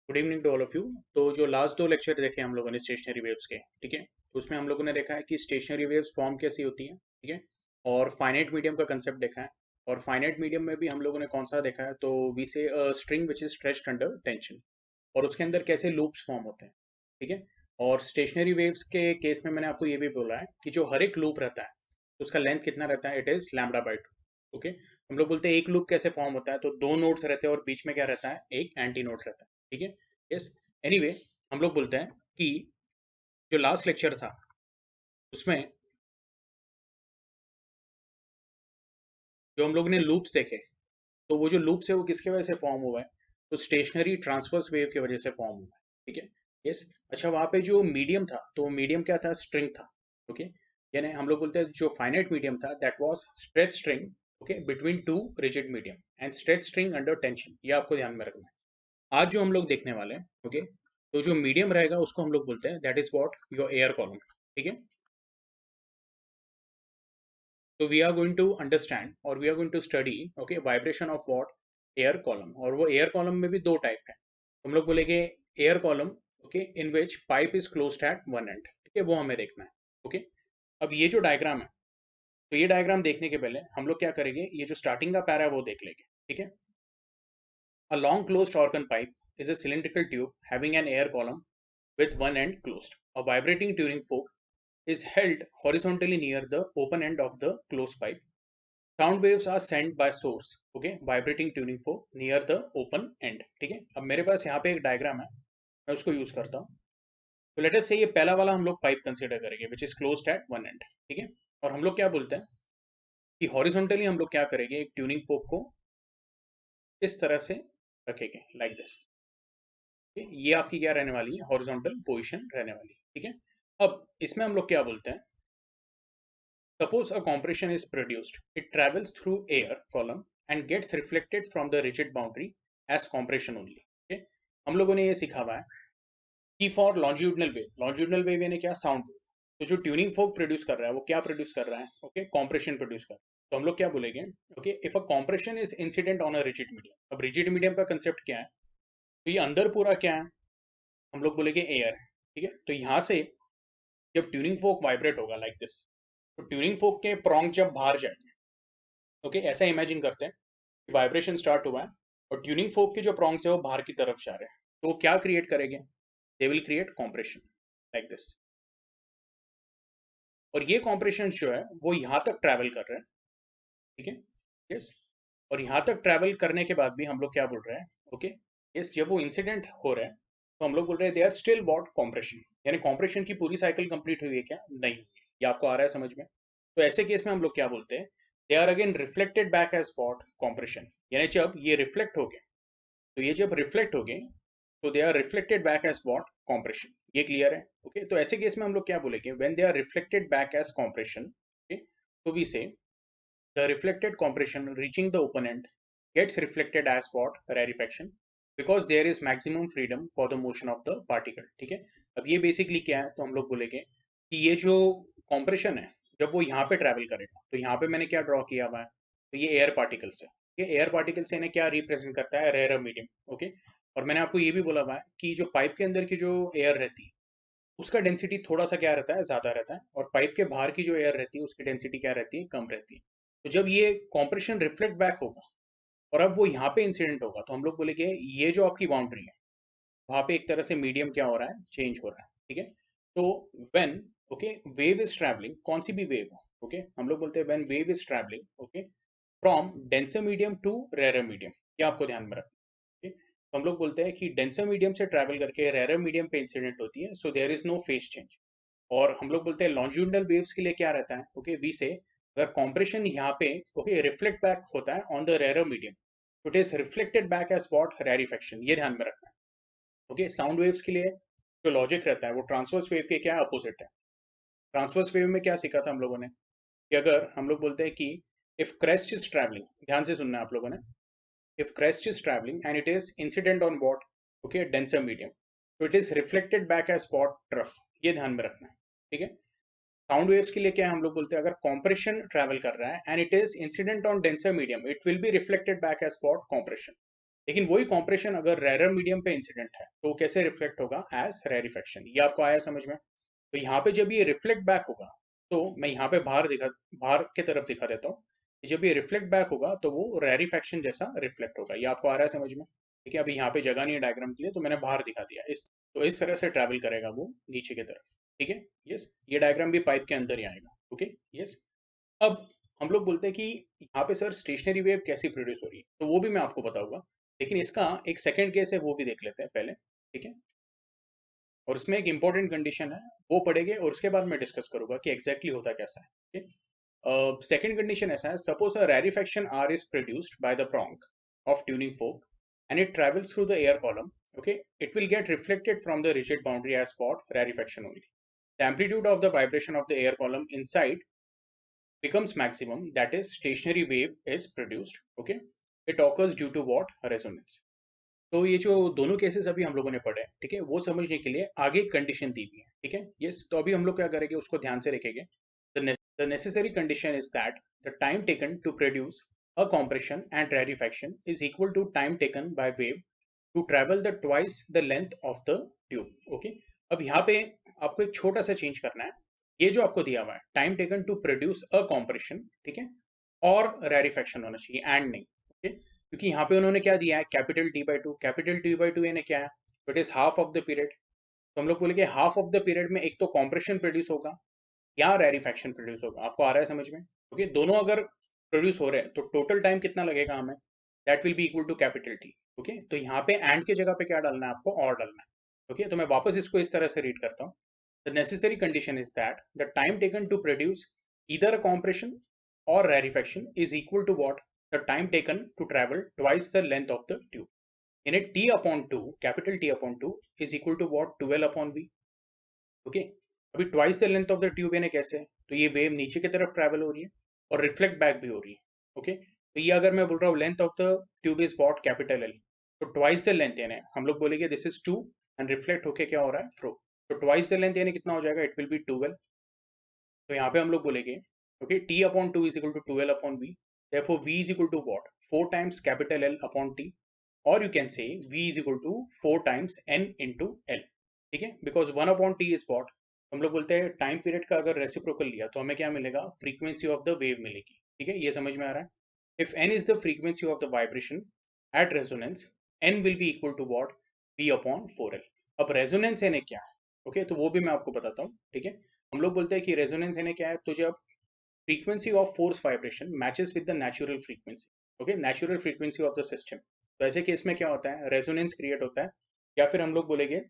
Good evening to all of you. तो जो last दो लेक्चर देखे हम लोगों ने स्टेशनरी वेव्स के, ठीक है, तो उसमें हम लोगों ने देखा है कि स्टेशनरी वेव्स फॉर्म कैसी होती है, ठीक है, और फाइनाइट मीडियम का कंसेप्ट देखा है। और फाइनाइट मीडियम में भी हम लोगों ने कौन सा देखा है, तो वी से string which is stretched under tension, और उसके अंदर कैसे लूप्स फॉर्म होते हैं, ठीक है। और स्टेशनरी वेव्स के केस में मैंने आपको ये भी बोला है कि जो हर एक लूप रहता है उसका लेंथ कितना रहता है, it is lambda by two. Okay, हम लोग बोलते हैं एक लूप कैसे फॉर्म होता है, तो दो नोड्स रहते हैं और बीच में क्या रहता है, एक एंटी नोड रहता है, ठीक है। यस, एनीवे, हम लोग बोलते हैं कि जो लास्ट लेक्चर था उसमें जो हम लोग ने लूप्स देखे, तो वो जो लूप्स है वो किसके वजह से फॉर्म हुआ है, तो स्टेशनरी ट्रांसवर्स वेव की वजह से फॉर्म हुआ है, ठीक है। यस, अच्छा, वहाँ पे जो मीडियम था, तो मीडियम क्या था, स्ट्रिंग था। ओके, यानी हम लोग बोलते हैं जो फाइनाइट मीडियम था that was stretch string, okay, between two rigid medium and stretch string under tension, ये आपको ध्यान में रखना है। आज जो हम लोग देखने वाले हैं, ओके, तो जो मीडियम रहेगा उसको हम लोग बोलते हैं that is what, your air column, ठीक है। So we are going to understand or we are going to study, okay, vibration of what, air column। और वो air column में भी दो टाइप है। हम लोग बोलेंगे air column, okay, in which pipe is closed at one end, ठीक है, वो हमें देखना है। ओके, अब ये जो डायग्राम है, तो ये डायग्राम देखने के पहले हम लोग क्या करेंगे, ये जो स्टार्टिंग का पैरा है वो देख लेंगे, ठीक है। A long closed organ pipe is a cylindrical tube having an air column with one end closed. A vibrating tuning fork is held horizontally near the open end of the closed pipe. Sound waves are sent by source, okay, vibrating tuning fork near the open end, ठीक है। अब मेरे पास यहाँ पे एक diagram है, मैं उसको यूज करता हूँ। तो लेट अस से ये पहला वाला हम लोग पाइप कंसीडर करेंगे विच is closed at one and, ठीक है। और हम लोग क्या बोलते हैं कि हॉरिजॉन्टली हम लोग क्या करेंगे, एक ट्यूनिंग फोर्क को इस तरह से रखेंगे, लाइक दिस। ये आपकी क्या रहने वाली है, हॉरिजॉन्टल पोजिशन रहने वाली है, ठीक है। अब इसमें हम लोग क्या बोलते हैं, suppose a compression is produced, it travels through air column and gets reflected from the rigid boundary as compression only. Okay? हम लोगों ने ये सीखा हुआ है कि फॉर लॉन्जिट्यूडनल वेव यानी क्या, साउंड वेव, तो जो ट्यूनिंग फोर्क प्रोड्यूस कर रहा है वो क्या प्रोड्यूस कर रहा है, ओके, कॉम्प्रेशन प्रोड्यूस कर रहा है। तो हम लोग क्या बोलेंगे, okay, if a compression is incident on a rigid medium. अब रिजिड मीडियम का कंसेप्ट क्या है, तो ये अंदर पूरा क्या है, हम लोग बोलेंगे एयर है, ठीक है। तो यहाँ से जब ट्यूनिंग फोर्क वाइब्रेट होगा लाइक दिस, तो ट्यूनिंग फोर्क के प्रोंग जब बाहर जाएंगे, ओके, ऐसा इमेजिन करते हैं, वाइब्रेशन स्टार्ट हुआ है और ट्यूनिंग फोर्क के जो प्रॉन्ग्स है वो बाहर की तरफ जा रहे हैं, तो वो क्या क्रिएट करेंगे, they will create compression like this. और ये कॉम्प्रेशन जो है वो यहाँ तक ट्रैवल कर रहे हैं, ठीक है। यस, और यहाँ तक ट्रैवल करने के बाद भी हम लोग क्या बोल रहे हैं, ओके, यस, जब वो इंसिडेंट हो रहे हैं तो हम लोग बोल रहे हैं they are still what, compression, यानी कॉम्प्रेशन की पूरी साइकिल कंप्लीट हुई है क्या, नहीं हुई है। ये आपको आ रहा है समझ में। तो ऐसे केस में हम लोग क्या बोलते हैं, they are again reflected back as what, compression, यानी जब ये रिफ्लेक्ट हो गए, तो ये जब रिफ्लेक्ट हो गए तो they are reflected back as what, compression. ये क्लियर है, ओके। तो ऐसे केस में हम लोग क्या बोलेंगे, when they are reflected back as compression, okay, तो we say the reflected compression reaching the open end gets reflected as what, rarefaction, because there is maximum freedom for the motion of the particle, ठीक है। अब ये basically क्या है, तो हम लोग बोलेंगे कि ये जो कॉम्प्रेशन है जब वो यहाँ पे ट्रैवल करेगा, तो यहाँ पे मैंने क्या ड्रॉ किया हुआ है, तो ये एयर पार्टिकल्स है। ये एयर पार्टिकल्स इन्हें क्या रिप्रेजेंट करता है, रेयर मीडियम, ओके। और मैंने आपको ये भी बोला हुआ है कि जो पाइप के अंदर की जो एयर रहती है उसका डेंसिटी थोड़ा सा क्या रहता है, ज़्यादा रहता है, और पाइप के बाहर की जो एयर रहती है उसकी डेंसिटी क्या रहती है, कम रहती है। तो जब ये कॉम्प्रेशन रिफ्लेक्ट बैक होगा और अब वो यहाँ पे इंसिडेंट होगा, तो हम लोग बोलेंगे ये जो आपकी बाउंड्री है वहाँ पे एक तरह से मीडियम क्या हो रहा है, चेंज हो रहा है, ठीक है। तो when, okay, wave is travelling, कौन सी भी वेव हो, ओके, हम लोग बोलते हैं when wave is travelling, okay, from denser medium to rare medium, ये आपको ध्यान में रखना है, ठीक? तो हम लोग बोलते हैं कि डेंसर मीडियम से ट्रैवल करके रेयर मीडियम पे इंसिडेंट होती है, so there is no phase change. और हम लोग बोलते हैं लॉन्जिट्यूडनल वेव्स के लिए क्या रहता है, ओके, वी से अगर कॉम्प्रेशन यहाँ पे, ओके, रिफ्लेक्ट बैक होता है on the rare medium, it is reflected back as what, rarefaction, ये ध्यान में रखना है, ओके। साउंड वेव्स के लिए जो लॉजिक रहता है वो ट्रांसवर्स वेव के क्या अपोजिट है। ट्रांसवर्स वेव में क्या सीखा था हम लोगों ने, कि अगर हम लोग बोलते हैं कि इफ क्रेस्ट इज ट्रैवलिंग, ध्यान से सुनना है आप लोगों ने, if crest is traveling and it is incident on what, okay, denser medium, so it is reflected back as what, trough, ये ध्यान में रखना है, ठीक है। साउंड वेव्स के लिए क्या हम लोग बोलते हैं, अगर कॉम्प्रेशन ट्रैवल कर रहा है and it is incident on denser medium, it will be reflected back as what, compression. लेकिन वही कॉम्प्रेशन अगर रेरर मीडियम पे इंसिडेंट है तो वो कैसे रिफ्लेक्ट होगा? As rarefaction. ये आपको आया समझ में? तो यहाँ पे जब ये रिफ्लेक्ट बैक होगा, तो मैं यहाँ पे बाहर की तरफ दिखा देता हूँ। जब ये रिफ्लेक्ट बैक होगा तो वो रेरिफेक्शन जैसा रिफ्लेक्ट होगा। ये आपको आ रहा है समझ में? ठीक है, अभी यहाँ पे जगह नहीं है डायग्राम के लिए, तो मैंने बाहर दिखा दिया। इस तरह से ट्रैवल करेगा वो नीचे की तरफ। ठीक है, यस। ये डायग्राम भी पाइप के अंदर ही आएगा। Okay, yes. अब हम लोग बोलते हैं कि यहाँ पे सर स्टेशनरी वेव कैसी प्रोड्यूस हो रही है, तो वो भी मैं आपको बताऊंगा। लेकिन इसका एक सेकंड केस है, वो भी देख लेते हैं पहले। ठीक है, और उसमें एक इंपॉर्टेंट कंडीशन है, वो पढ़ेंगे और उसके बाद मैं डिस्कस करूंगा कि एग्जैक्टली होता कैसा है। ठीक, सेकंड कंडीशन ऐसा है, suppose a rarefaction R is produced by the prong of tuning fork and it travels through the air column. Okay, it will get reflected from the rigid boundary as spot rarefaction only. The amplitude of the vibration of the air column inside becomes maximum, that is stationary wave is produced. Okay, it occurs due to what? Resonance. तो ये जो दोनों cases अभी हम लोगों ने पढ़े, ठीक है, वो समझने के लिए आगे एक कंडीशन दी हुई है। ठीक है, यस। तो अभी हम लोग क्या करेंगे, उसको ध्यान से रखेंगे। The necessary condition is that the time taken to produce a compression and rarefaction is equal to time taken by wave to travel the twice the length of the tube. Okay, अब यहाँ पे आपको एक छोटा सा change करना है। ये जो आपको दिया हुआ है, time taken to produce a compression, ठीक है, और रेरिफेक्शन होना चाहिए, एंड नहीं। ओके, क्योंकि यहाँ पे उन्होंने क्या दिया है, कैपिटल T/2। कैपिटल T/2 यानी क्या है? It is half of the period. तो हम लोग बोलेंगे हाफ ऑफ द पीरियड में एक तो कॉम्प्रेशन प्रोड्यूस होगा या रेरिफेक्शन प्रोड्यूस होगा। आपको आ रहा है समझ में? ओके, दोनों अगर प्रोड्यूस हो रहे हैं तो टोटल टाइम कितना लगेगा हमें? That will be equal to capital T। Okay, तो यहाँ पे एंड की जगह पे क्या डालना है आपको? और डालना है। ओके, तो मैं वापस इसको इस तरह से रीड करता हूँ। The necessary condition is that the time taken to produce either a compression or rarefaction is equal to what? The time taken to travel twice the length of the tube. In it, T upon 2, capital T upon 2 is equal to what? 12 upon V. Okay, अभी twice the length of the tube यानी कैसे? तो ये wave नीचे की तरफ travel हो रही है और रिफ्लेक्ट बैक भी हो रही है। ओके, तो ये अगर मैं बोल रहा हूँ length of the tube is what? Capital L. तो ट्वाइस द लेंथ यानी हम लोग बोलेंगे दिस इज 2 एंड रिफ्लेक्ट होके क्या हो रहा है? फ्रो। तो ट्वाइस द लेंथ यानी कितना हो जाएगा? It will be 12। तो यहाँ पे हम लोग बोलेंगे okay, T upon 2 is equal to 12 upon V. therefore v is equal to what? 4 times capital L upon T, or you can say v is equal to 4 times n into L। ठीक है, because 1 upon T is what? हम लोग बोलते हैं time period का अगर reciprocal लिया तो हमें क्या मिलेगा? फ्रीक्वेंसी ऑफ द वेव मिलेगी। ठीक है, ये समझ में आ रहा है? If n is the frequency of the vibration at resonance, n will be equal to what? v upon 4l। अब रेजोनेंस n क्या है? ओके, तो वो भी मैं आपको बताता हूँ। ठीक है, हम लोग बोलते हैं कि रेजोनेंस n क्या है? तो जब frequency of force vibration matches with the natural frequency, okay, natural frequency of the system, तो ऐसे केस में क्या होता है? रेजोनेंस क्रिएट होता है, या फिर हम लोग बोलेंगे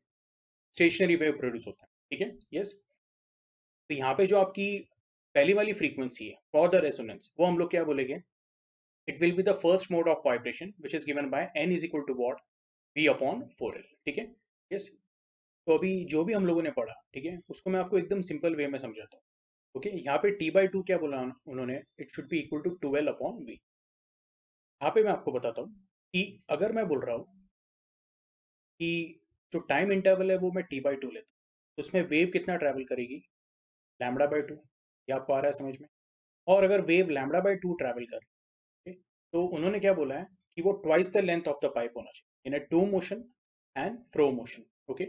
स्टेशनरी वेव प्रोड्यूस होता है। ठीक है, यस। तो यहाँ पे जो आपकी पहली वाली फ्रीक्वेंसी है फॉर द रेजोनेंस, वो हम लोग क्या बोलेंगे? It will be the first mode of vibration which is given by n is equal to what? v upon 4l। ठीक है, यस। तो अभी जो भी हम लोगों ने पढ़ा, ठीक है, उसको मैं आपको एकदम सिंपल वे में समझाता हूँ। ओके, यहाँ पे T/2 क्या बोला उन्होंने? It should be equal to 12 upon V. यहाँ पे मैं आपको बताता हूँ कि अगर मैं बोल रहा हूँ कि जो टाइम इंटरवल है वो मैं T/2 लेता हूँ, तो उसमें वेव कितना ट्रैवल करेगी? λ/2। ये आपको आ रहा है समझ में? और अगर वेव λ/2 ट्रैवल कर रही है, तो उन्होंने क्या बोला है कि वो twice the length of the pipe होना चाहिए in a to motion and fro motion. Okay,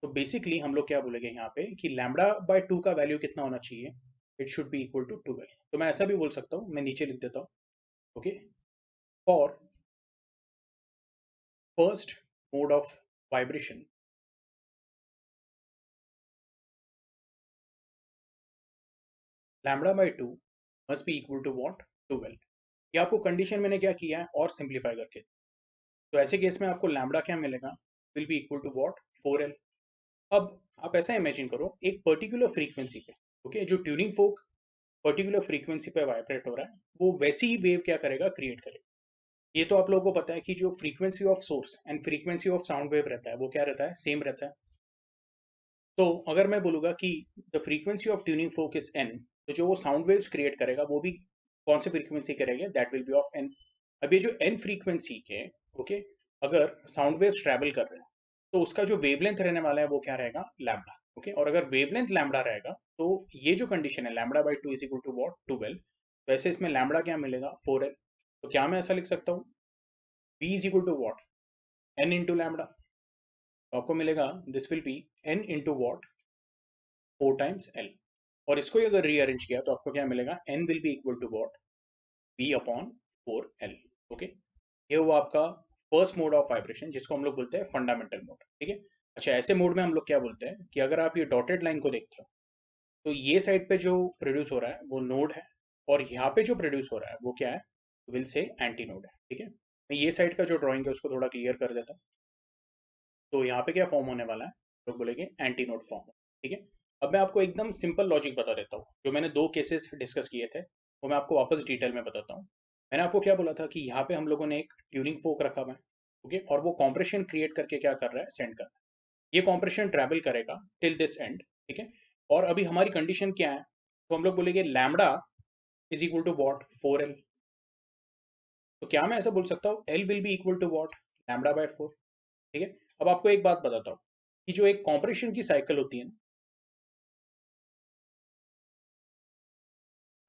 तो बेसिकली हम लोग क्या बोलेंगे यहाँ पे कि λ/2 का वैल्यू कितना होना चाहिए? It should be equal to 12। तो मैं ऐसा भी बोल सकता हूँ, मैं नीचे लिख देता हूँ। Okay, for first mode of vibration, λ/2 must be equal to what? 12। ये आपको कंडीशन मैंने क्या किया है और सिंप्लीफाई करके, तो ऐसे केस में आपको लैम्बडा क्या मिलेगा? Will be equal to what? 4l। अब आप ऐसा इमेजिन करो एक पर्टिकुलर फ्रीक्वेंसी पे, ओके, जो ट्यूनिंग फोक पर्टिकुलर फ्रीक्वेंसी पे वाइब्रेट हो रहा है, वो वैसी ही वेव क्या करेगा? क्रिएट करेगा। ये तो आप लोगों को पता है कि जो frequency of source and frequency of sound wave रहता है वो क्या रहता है? सेम रहता है। तो अगर मैं बोलूँगा कि the frequency of tuning folk is an, तो जो वो साउंड वेव्स क्रिएट करेगा वो भी कौन सी फ्रीक्वेंसी करेगा? That will be of N. अब ये जो एन फ्रीक्वेंसी है, ओके, अगर साउंड वेव्स ट्रैवल कर रहे हैं तो उसका जो वेवलेंथ रहने वाला है वो क्या रहेगा? लैम्बडा। ओके, और अगर वेवलेंथ लैम्बडा रहेगा तो ये जो कंडीशन है λ/2 इज इक्वल टू वॉट? 12। तो ऐसे इसमें लैम्बडा क्या मिलेगा? 4l। तो क्या मैं ऐसा लिख सकता हूँ v is equal to what, n into lambda. तो आपको मिलेगा this will be n into what, 4 times l। और इसको ही अगर रीअरेंज किया तो आपको क्या मिलेगा, n will be equal to what, v upon 4l। Okay, ये हुआ आपका फर्स्ट मोड ऑफ वाइब्रेशन, जिसको हम लोग बोलते हैं फंडामेंटल मोड। ठीक है। अच्छा, ऐसे मोड में हम लोग क्या बोलते हैं कि अगर आप ये डॉटेड लाइन को देखते हो तो ये साइड पे जो प्रोड्यूस हो रहा है वो नोड है, और यहाँ पे जो प्रोड्यूस हो रहा है वो क्या है, विल से एंटी नोड है। ठीक है, मैं ये साइड का जो ड्राइंग है उसको थोड़ा क्लियर कर देता हूँ। तो यहाँ पे क्या फॉर्म होने वाला है, लोग बोलेंगे एंटी नोड फॉर्म। ठीक है, अब मैं आपको एकदम सिंपल लॉजिक बता देता हूँ। जो मैंने 2 केसेस डिस्कस किए थे वो मैं आपको वापस डिटेल में बताता हूँ। मैंने आपको क्या बोला था कि यहाँ पे हम लोगों ने एक ट्यूनिंग फोक रखा हुआ है। ओके, और वो कॉम्प्रेशन क्रिएट करके क्या कर रहा है, सेंड कर रहा है। ये कॉम्प्रेशन ट्रैवल करेगा टिल दिस एंड। ठीक है, और अभी हमारी कंडीशन क्या है, तो हम लोग बोलेंगे lambda is equal to what, 4l। तो क्या मैं ऐसा बोल सकता हूँ l will be equal to what, lambda by 4। ठीक है, अब आपको एक बात बताता हूँ कि जो एक कॉम्प्रेशन की साइकिल होती है ना,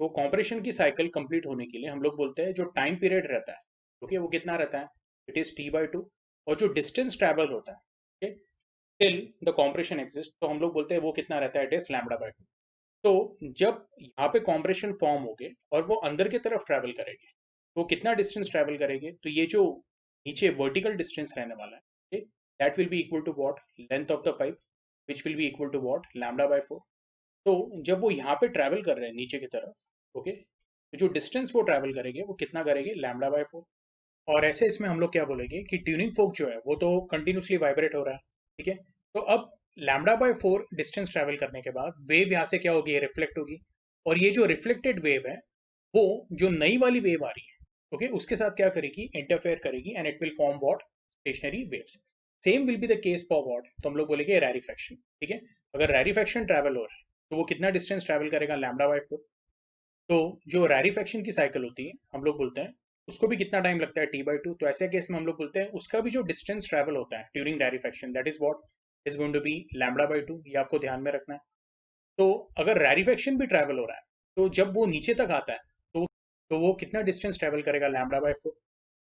वो कॉम्प्रेशन की साइकिल कंप्लीट होने के लिए हम लोग बोलते हैं जो टाइम पीरियड रहता है, ओके, वो कितना रहता है, इट इज t/2। और जो डिस्टेंस ट्रैवल होता है, okay, till the compression exist, तो हम लोग बोलते हैं वो कितना रहता है, इट इज लैम्डा बाय 2। तो जब यहाँ पे कॉम्प्रेशन फॉर्म होगे और वो अंदर की तरफ ट्रैवल करेंगे, वो कितना डिस्टेंस ट्रैवल करेंगे, तो ये जो नीचे वर्टिकल डिस्टेंस रहने वाला है, that will be equal to what, length of the pipe, which will be equal to what, lambda by 4। तो जब वो यहाँ पे ट्रैवल कर रहे हैं नीचे की तरफ, ओके, तो जो डिस्टेंस वो ट्रैवल करेंगे वो कितना करेंगे, लैम्डा बाय 4। और ऐसे इसमें हम लोग क्या बोलेंगे कि ट्यूनिंग फोक जो है वो तो कंटिन्यूसली वाइब्रेट हो रहा है। ठीक है, तो अब लैम्डा बाय 4 डिस्टेंस ट्रैवल करने के बाद वेव यहाँ से क्या होगी, रिफ्लेक्ट होगी। और ये जो रिफ्लेक्टेड वेव है वो जो नई वाली वेव आ रही है, ओके, उसके साथ क्या करेगी, इंटरफेयर करेगी, and it will form what, stationery waves. Same will be the case for what, तो हम लोग बोलेंगे रैरिफैक्शन। ठीक है, अगर रैरिफैक्शन ट्रैवल हो रहा है तो वो कितना डिस्टेंस ट्रैवल करेगा, लैम्डा बाय 4। तो जो रैरिफैक्शन की साइकिल होती है हम लोग बोलते हैं उसको भी कितना टाइम लगता है, t/2। तो ऐसे केस में हम लोग बोलते हैं उसका भी जो डिस्टेंस ट्रैवल होता है during rarefaction, that is what is going to be lambda by 2। ये आपको ध्यान में रखना है। तो अगर रैरिफैक्शन भी ट्रैवल हो रहा है तो जब वो नीचे तक आता है तो वो कितना डिस्टेंस ट्रैवल करेगा, लैम्डा बाय 4।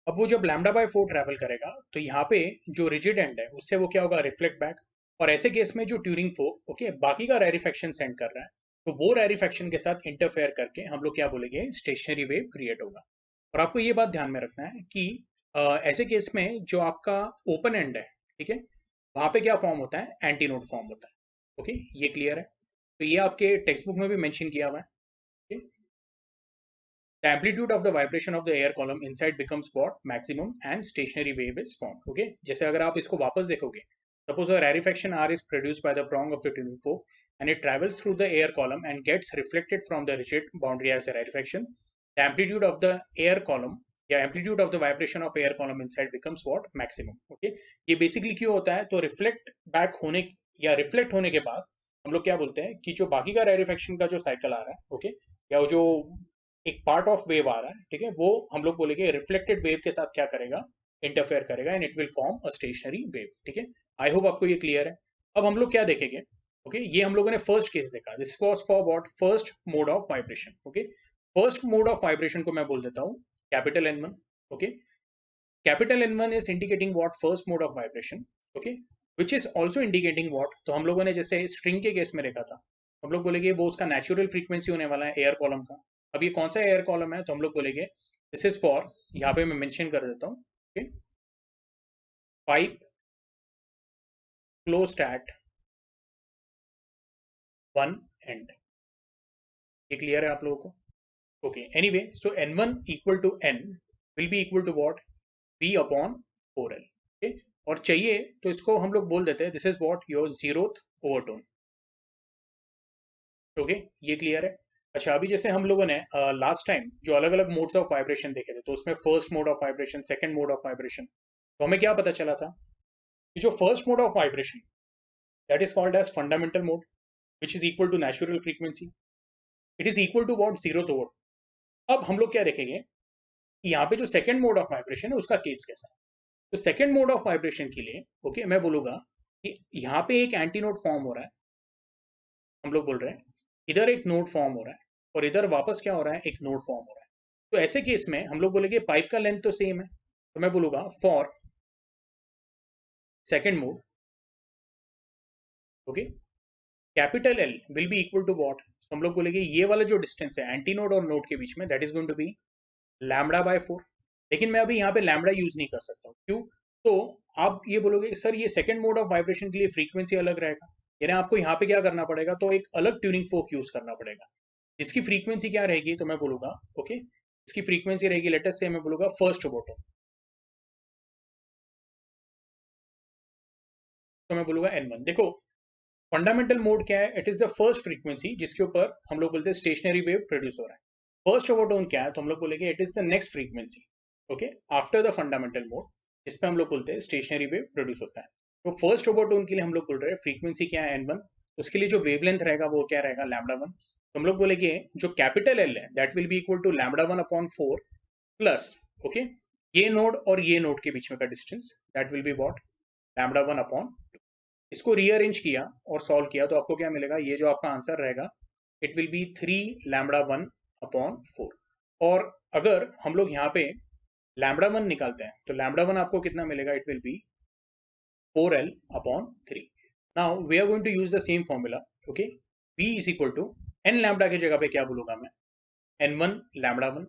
अब वो जब लैम्डा बाय 4 ट्रैवल करेगा तो यहाँ पे जो रिजिड एंड है उससे वो क्या होगा, रिफ्लेक्ट बैक। और ऐसे केस में जो ट्यूरिंग फोक, ओके, बाकी का रैरिफैक्शन सेंड कर रहा है, तो वो रैरिफैक्शन के साथ इंटरफेयर करके हम लोग क्या बोलेंगे, स्टेशनरी वेव क्रिएट होगा। और आपको ये बात ध्यान में रखना है कि ऐसे केस में जो आपका ओपन एंड है, ठीक है, वहां पे क्या फॉर्म होता है, एंटी नोड फॉर्म होता है। ओके, ये क्लियर है। तो ये आपके टेक्स्ट बुक में भी मेंशन किया हुआ है। okay? The amplitude of the vibration of the air column inside becomes what, maximum, and stationary wave is formed. Okay, जैसे अगर आप इसको वापस देखोगे, suppose a rarefaction R is produced by the prong of the tuning fork and it travels through the air column and gets reflected from the rigid boundary as a rarefaction. The amplitude of the air column या amplitude of the vibration of air column inside becomes what, maximum. Okay, ये basically क्यों होता है, तो reflect back होने या reflect होने के बाद हम लोग क्या बोलते हैं कि जो बाकी का rarefaction का जो cycle आ रहा है, ओके, या वो जो एक पार्ट ऑफ वेव आ रहा है, ठीक है, वो हम लोग बोलेंगे रिफ्लेक्टेड वेव के साथ क्या करेगा, इंटरफेयर करेगा, and it will form a stationary wave. ठीक है, आई होप आपको ये क्लियर है। अब हम लोग क्या देखेंगे, ओके, ये हम लोगों ने फर्स्ट केस देखा, this was for what, first mode of vibration. Okay, first mode of vibration को मैं बोल देता हूँ capital N1। Okay, capital N1 is indicating what, first mode of vibration. Okay, which is also indicating what, तो हम लोगों ने जैसे स्ट्रिंग के केस में देखा था, हम लोग बोलेंगे वो उसका नेचुरल फ्रीक्वेंसी होने वाला है एयर कॉलम का। अब ये कौन सा एयर कॉलम है, तो हम लोग बोलेंगे दिस इज फॉर, यहाँ पे मैं मेंशन कर देता हूँ, pipe closed at one end. ये क्लियर है आप लोगों को? Okay, anyway, so N1 equal to N will be equal to what, V upon 4L। Okay, और चाहिए तो इसको हम लोग बोल देते हैं this is what, your zeroth overtone. Okay, ये क्लियर है। अच्छा, अभी जैसे हम लोगों ने लास्ट टाइम जो अलग अलग मोड्स ऑफ वाइब्रेशन देखे थे, तो उसमें first mode of vibration, second mode of vibration, तो हमें क्या पता चला था कि जो first mode of vibration, that is called as fundamental mode, which is equal to natural frequency, it is equal to what, zero to vote. अब हम लोग क्या देखेंगे कि यहाँ पे जो सेकंड मोड ऑफ वाइब्रेशन है उसका केस कैसा है। तो सेकंड मोड ऑफ वाइब्रेशन के लिए, ओके, मैं बोलूंगा कि यहाँ पे एक एंटी नोड फॉर्म हो रहा है, हम लोग बोल रहे हैं इधर एक नोड फॉर्म हो रहा है, और इधर वापस क्या हो रहा है, एक नोड फॉर्म हो रहा है। तो ऐसे केस में हम लोग बोलेंगे पाइप का लेंथ तो सेम है, तो मैं बोलूंगा for second mode, okay, capital L will be equal to what, तो हम लोग बोलेंगे ये वाला जो डिस्टेंस है एंटी नोड और नोड के बीच में, that is going to be lambda by 4। लेकिन मैं अभी यहाँ पे लैम्बडा यूज नहीं कर सकता हूँ, क्यों? तो आप ये बोलोगे सर ये सेकंड मोड ऑफ वाइब्रेशन के लिए फ्रीक्वेंसी अलग रहेगा, यानी आपको यहाँ पे क्या करना पड़ेगा, तो एक अलग ट्यूनिंग फोक यूज करना पड़ेगा जिसकी फ्रीक्वेंसी क्या रहेगी, तो मैं बोलूंगा ओके, इसकी फ्रीक्वेंसी रहेगी, लेटेस्ट से मैं बोलूंगा फर्स्ट ओबोटोन, तो मैं बोलूंगा N1। देखो फंडामेंटल मोड क्या है, it is the first frequency जिसके ऊपर हम लोग बोलते हैं स्टेशनरी वेव प्रोड्यूस हो रहा है। फर्स्ट ओवरटोन क्या है, तो हम लोग बोलेंगे it is the next frequency, okay, after the fundamental mode, जिसपे हम लोग बोलते हैं स्टेशनरी वेव प्रोड्यूस होता है। तो फर्स्ट ओवरटोन के लिए हम लोग बोल रहे हैं फ्रीक्वेंसी क्या है N1, उसके लिए जो वेवलेंथ रहेगा वो क्या रहेगा लैम्बडा 1। तो हम लोग बोलेंगे जो कैपिटल L है that will be equal to lambda 1 upon 4 plus, okay, ये नोड और ये नोड के बीच में का distance that will be what, lambda 1 upon, इसको रीअरेंज किया और सॉल्व किया तो आपको क्या मिलेगा, ये जो आपका आंसर रहेगा it will B 3 lambda 1 upon 4। और अगर हम लोग यहाँ पे लैम्बडा 1 निकालते हैं तो लैम्बडा 1 आपको कितना मिलेगा, it will be 4L upon 3। Now we are going to use the same formula, okay, V is equal to N lambda की जगह पे क्या बोलूंगा मैं, N1 lambda 1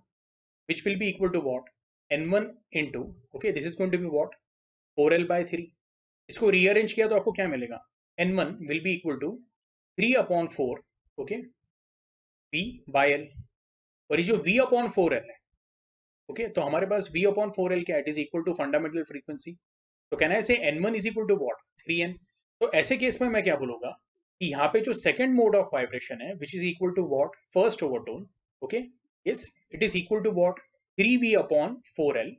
which will be equal to what, N1 into, okay, this is going to be what 4L by 3। इसको rearrange किया तो आपको क्या मिलेगा, N1 will be equal to 3 upon 4, okay, V bye L। और ये जो V अपॉन 4L है, ओके, तो हमारे पास V अपॉन 4L क्या है, it is equal to fundamental frequency. तो कहना है से N1 is equal to what 3N। तो ऐसे केस में मैं क्या बोलूंगा कि यहाँ पे जो सेकंड मोड ऑफ वाइब्रेशन है which is equal to what first overtone, okay, yes, it is equal to what 3V अपॉन 4L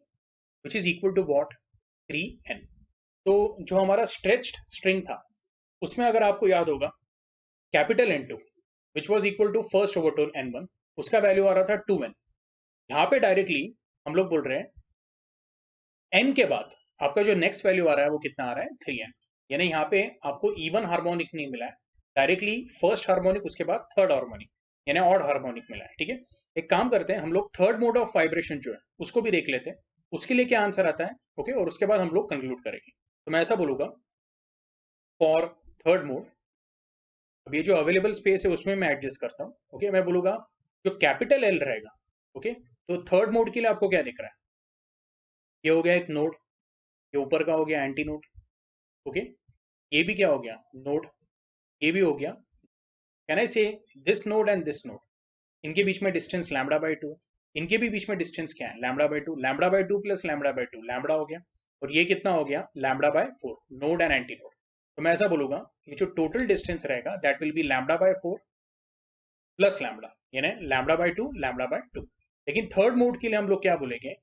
which is equal to what 3N। तो जो हमारा स्ट्रेच्ड स्ट्रिंग था उसमें अगर आपको याद होगा capital N2 which was equal to first overtone N1, उसका वैल्यू आ रहा था 2N। यहाँ पे डायरेक्टली हम लोग बोल रहे हैं N के बाद आपका जो नेक्स्ट वैल्यू आ रहा है वो कितना आ रहा है 3N, यानी यहाँ पे आपको इवन हार्मोनिक नहीं मिला है, डायरेक्टली फर्स्ट हार्मोनिक उसके बाद थर्ड हार्मोनिक यानी ऑड हार्मोनिक मिला है। ठीक है, एक काम करते हैं हम लोग थर्ड मोड ऑफ वाइब्रेशन जो है उसको भी देख लेते हैं, उसके लिए क्या आंसर आता है, ओके, और उसके बाद हम लोग कंक्लूड करेंगे। तो मैं ऐसा बोलूंगा फॉर थर्ड मोड, अब ये जो अवेलेबल स्पेस है उसमें मैं एडजस्ट करता हूँ, ओके, मैं बोलूंगा जो कैपिटल L रहेगा, ओके, तो थर्ड मोड के लिए आपको क्या दिख रहा है, ये हो गया एक नोड, ये ऊपर का हो गया एंटी नोड, ओके, ये भी क्या हो गया नोड, ये भी हो गया, can I say this node and this node, इनके बीच में डिस्टेंस लैम्बडा बाय 2, इनके भी बीच में डिस्टेंस क्या है lambda by 2, lambda by 2 plus lambda by 2 lambda हो गया, और ये कितना हो गया lambda by 4, node and antinode. तो मैं ऐसा बोलूंगा ये जो टोटल डिस्टेंस रहेगा that will be lambda by 4 plus lambda, यानी लैम्बडा बाय 2 लैम्बडा बाय 2। लेकिन थर्ड मोड के लिए हम लोग क्या बोलेंगे,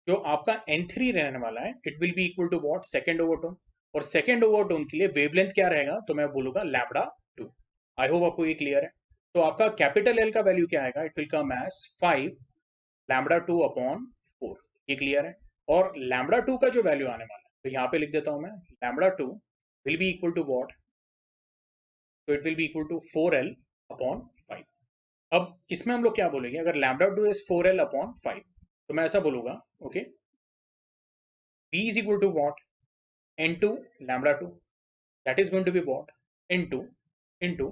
जो आपका N3 रहने वाला है it will be equal to what second overtone, और सेकंड ओवरटोन के लिए वेवलेंथ क्या रहेगा, तो मैं बोलूंगा लैम्बडा 2। आई होप आपको ये क्लियर है। तो आपका कैपिटल L का वैल्यू क्या आएगा, it will come as 5 lambda 2 upon 4, ये क्लियर है। और लैम्बडा 2 का जो वैल्यू आने वाला है तो यहाँ पे लिख देता हूं मैं, lambda 2 will be equal to what, तो it will be equal to 4L upon 5। अब इसमें हम लोग क्या बोलेंगे, अगर लैम्बडा 2 इज 4L अपॉन 5 तो मैं ऐसा बोलूंगा, okay, V is equal to what, N2 lambda 2, that is going to be what, N2 into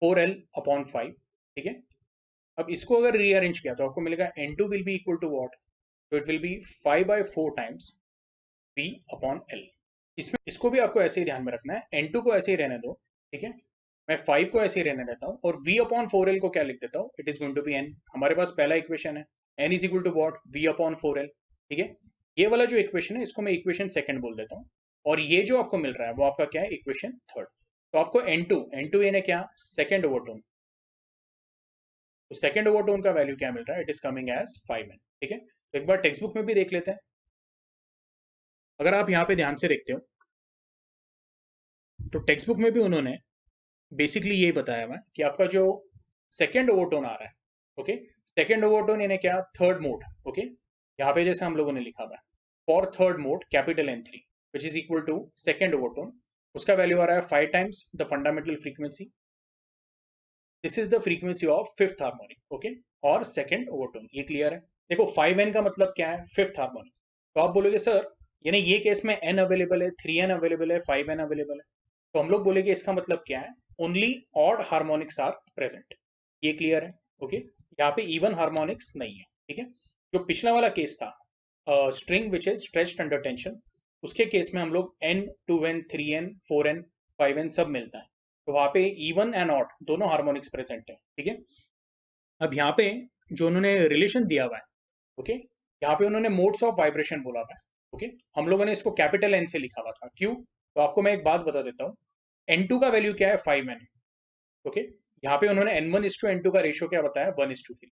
4L upon 5। ठीक है, अब इसको अगर रीअरेंज किया तो आपको मिलेगा N2 will be equal to what, तो it will be 5 by 4 times V upon L। इसमें इसको भी आपको ऐसे ही ध्यान में रखना है, N2 को ऐसे ही रहने दो, ठीक है, मैं 5 को ऐसे ही रहने देता हूँ, और V अपॉन 4L को क्या लिख देता हूँ, it is going to be N। हमारे पास पहला इक्वेशन है N is equal to what V upon 4L। ठीक है, ये वाला जो इक्वेशन है इसको मैं इक्वेशन सेकंड बोल देता हूँ, और ये जो आपको मिल रहा है वो आपका क्या है इक्वेशन थर्ड। तो आपको N2 यानी क्या सेकंड ओवरटोन, तो सेकंड ओवरटोन का वैल्यू क्या मिल रहा है, it is coming as 5N। ठीक है, तो एक बार टेक्स्ट बुक में भी देख लेते हैं। अगर आप यहाँ पे ध्यान से देखते हो तो टेक्स्ट बुक में भी उन्होंने बेसिकली यही बताया हुआ है कि आपका जो सेकेंड ओवरटोन आ रहा है, ओके, सेकेंड ओवरटोन यानी क्या थर्ड मोड, ओके, यहाँ पे जैसे हम लोगों ने लिखा हुआ है for third mode capital N3 which is equal to second overtone, उसका वैल्यू आ रहा है 5 times the fundamental frequency, this is the frequency of fifth harmonic, okay, और सेकेंड ओवरटोन, ये क्लियर है। देखो 5N का मतलब क्या है, फिफ्थ हार्मोनिक, तो आप बोलोगे सर यानी ये केस में n अवेलेबल है, 3n अवेलेबल है, 5n अवेलेबल है, तो हम लोग बोलेंगे इसका मतलब क्या है, only odd harmonics are present. ये क्लियर है? ओके, यहाँ पे इवन हार्मोनिक्स नहीं है। ठीक है, जो पिछला वाला केस था string which is stretched under tension, उसके केस में हम लोग n 2n 3n 4n 5n सब मिलता है, तो वहां पे इवन एंड ऑड दोनों हार्मोनिक्स प्रेजेंट है। ठीक है, अब यहाँ पे जो उन्होंने रिलेशन दिया हुआ है, ओके, यहाँ पे उन्होंने मोड्स ऑफ वाइब्रेशन बोला हुआ है। ओके, हम लोगों ने इसको कैपिटल एन से लिखा हुआ था, क्यों? तो आपको मैं एक बात बता देता हूँ, N2 का वैल्यू क्या है, 5n। ओके, यहाँ पे उन्होंने N1:N2 का रेशियो क्या बताया, 1:3।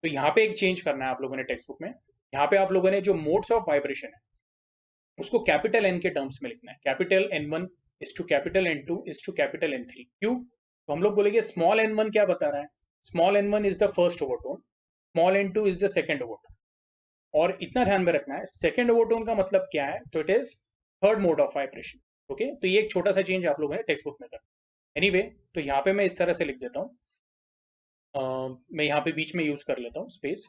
तो यहाँ पे एक चेंज करना है आप लोगों ने टेक्स्ट बुक में, यहाँ पे आप लोगों ने जो मोड्स ऑफ वाइब्रेशन है उसको कैपिटल एन के टर्म्स में लिखना है, capital N1 capital N2 capital N3। क्यों? तो हम लोग बोलेंगे स्मॉल n1 क्या बता रहा है, small n1 is the first overtone, small n2 is the second overtone. और इतना ध्यान में रखना है सेकेंड ओवरटोन का मतलब क्या है, तो it is third mode of vibration. Okay, तो ये एक छोटा सा चेंज आप लोगों ने टेक्स्ट बुक में कर। एनीवे, तो यहाँ पे मैं इस तरह से लिख देता हूँ, मैं यहाँ पे बीच में यूज कर लेता हूँ space,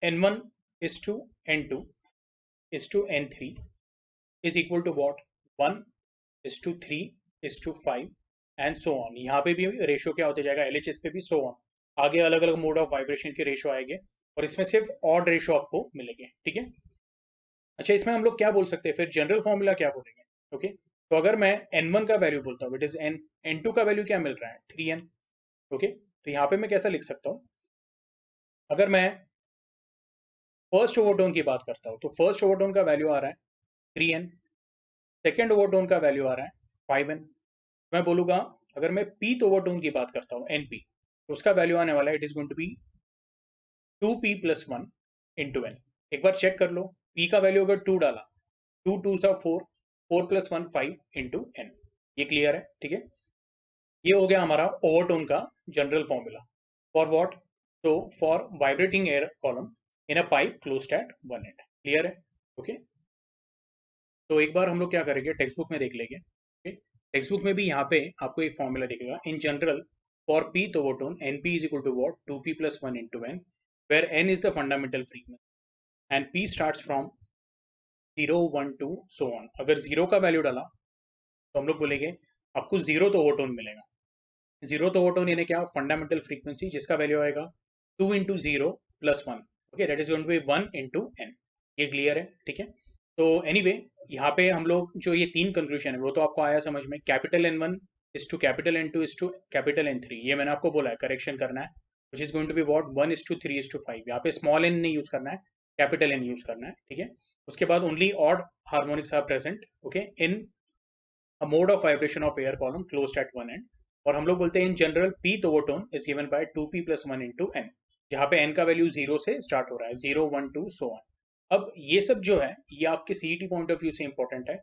N1:N2 N3 is equal to what, 1:3:5 and so on. यहाँ पे भी रेशियो क्या होते जाएगा, LHS पे भी सो ऑन, आगे अलग अलग मोड ऑफ वाइब्रेशन के रेशियो आएंगे और इसमें सिर्फ ऑड रेशियो आपको मिलेंगे। ठीक है, अच्छा इसमें हम लोग क्या बोल सकते हैं फिर, जनरल फॉर्मूला क्या बोलेंगे? ओके, तो अगर मैं N1 का वैल्यू बोलता हूँ, इट इज N2 का वैल्यू क्या मिल रहा है, 3n। ओके, तो यहाँ पे मैं कैसा लिख सकता हूँ, अगर मैं फर्स्ट ओवरटोन की बात करता हूँ तो फर्स्ट ओवरटोन का वैल्यू आ रहा है 3n, सेकेंड ओवरटोन का वैल्यू आ रहा है 5n। मैं बोलूंगा अगर मैं पीथ ओवरटोन की बात करता हूँ NP, तो उसका वैल्यू आने वाला है, it is going to be 2p+1 into n। एक बार चेक कर लो, p का वैल्यू अगर 2 डाला, 2 2 सा 4, 4+1 5 इंटू n। ये क्लियर है? ठीक है, ये हो गया हमारा ओवरटोन का जनरल फॉर्मूला फॉर व्हाट, तो for vibrating air column in a pipe closed at one and. Clear है? ओके, तो एक बार हम लोग क्या करेंगे, टेक्स्ट बुक में देख लेंगे। टेक्स्ट बुक में भी यहाँ पे आपको एक फॉर्मूला दिखेगा, in general for P overtone NP is equal to what, 2p+1 into n, where n is the fundamental frequency and p starts from 0 1 2 so on। अगर जीरो का वैल्यू डाला तो हम लोग बोलेंगे आपको जीरो तो ओवरटोन मिलेगा। जीरो तो ओवरटोन यानी क्या, फंडामेंटल फ्रीक्वेंसी जिसका वैल्यू आएगा 2 × 0 + 1। Okay, that is going to be 1 into n। ये क्लियर है? ठीक है, तो एनीवे यहाँ पे हम लोग जो ये तीन कंक्लूजन है वो तो आपको आया समझ में, capital N1 is to capital N2 is to capital N3, ये मैंने आपको बोला है करेक्शन करना है, which is going to be what, 1:3:5। यहाँ पे स्मॉल n नहीं यूज करना है, कैपिटल N यूज करना है। ठीक है, उसके बाद only odd harmonics are present, okay, in a mode of vibration of air column closed at one end। और हम लोग बोलते हैं in general pth overtone is given by 2p+1 into n, जहाँ पे n का वैल्यू 0 से स्टार्ट हो रहा है, 0 1 2 so on। अब ये सब जो है ये आपके CET पॉइंट ऑफ व्यू से इंपॉर्टेंट है,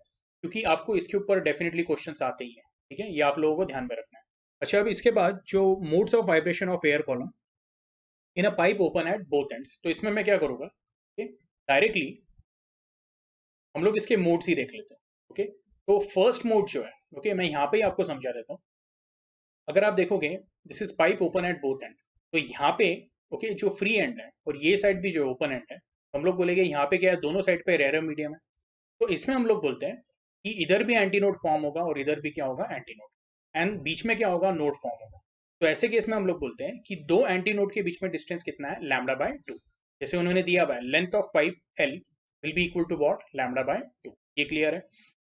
क्योंकि आपको इसके ऊपर डेफिनेटली क्वेश्चंस आते ही हैं। ठीक है, ये आप लोगों को ध्यान में रखना है। अच्छा, अब इसके बाद जो modes of vibration of air column in a pipe open at both ends, तो इसमें मैं क्या करूंगा, डायरेक्टली हम लोग इसके मोड्स ही देख लेते हैं। ओके, तो फर्स्ट मोड जो है, ओके, मैं यहाँ पे ही आपको समझा देता हूँ। अगर आप देखोगे this is pipe open at both and, तो यहाँ पे ओके जो फ्री एंड है और ये साइड भी जो ओपन एंड है, तो हम लोग बोलेंगे यहाँ पे क्या है, दोनों साइड पे रेयर मीडियम है। तो इसमें हम लोग बोलते हैं कि इधर भी एंटी नोड फॉर्म होगा और इधर भी क्या होगा, एंटी नोड, एंड बीच में क्या होगा, नोड फॉर्म होगा। तो ऐसे केस में हम लोग बोलते हैं कि दो एंटी नोड के बीच में डिस्टेंस कितना है, λ/2। जैसे उन्होंने दिया हुआ है length of pipe L will be equal to what, λ/2। ये क्लियर है?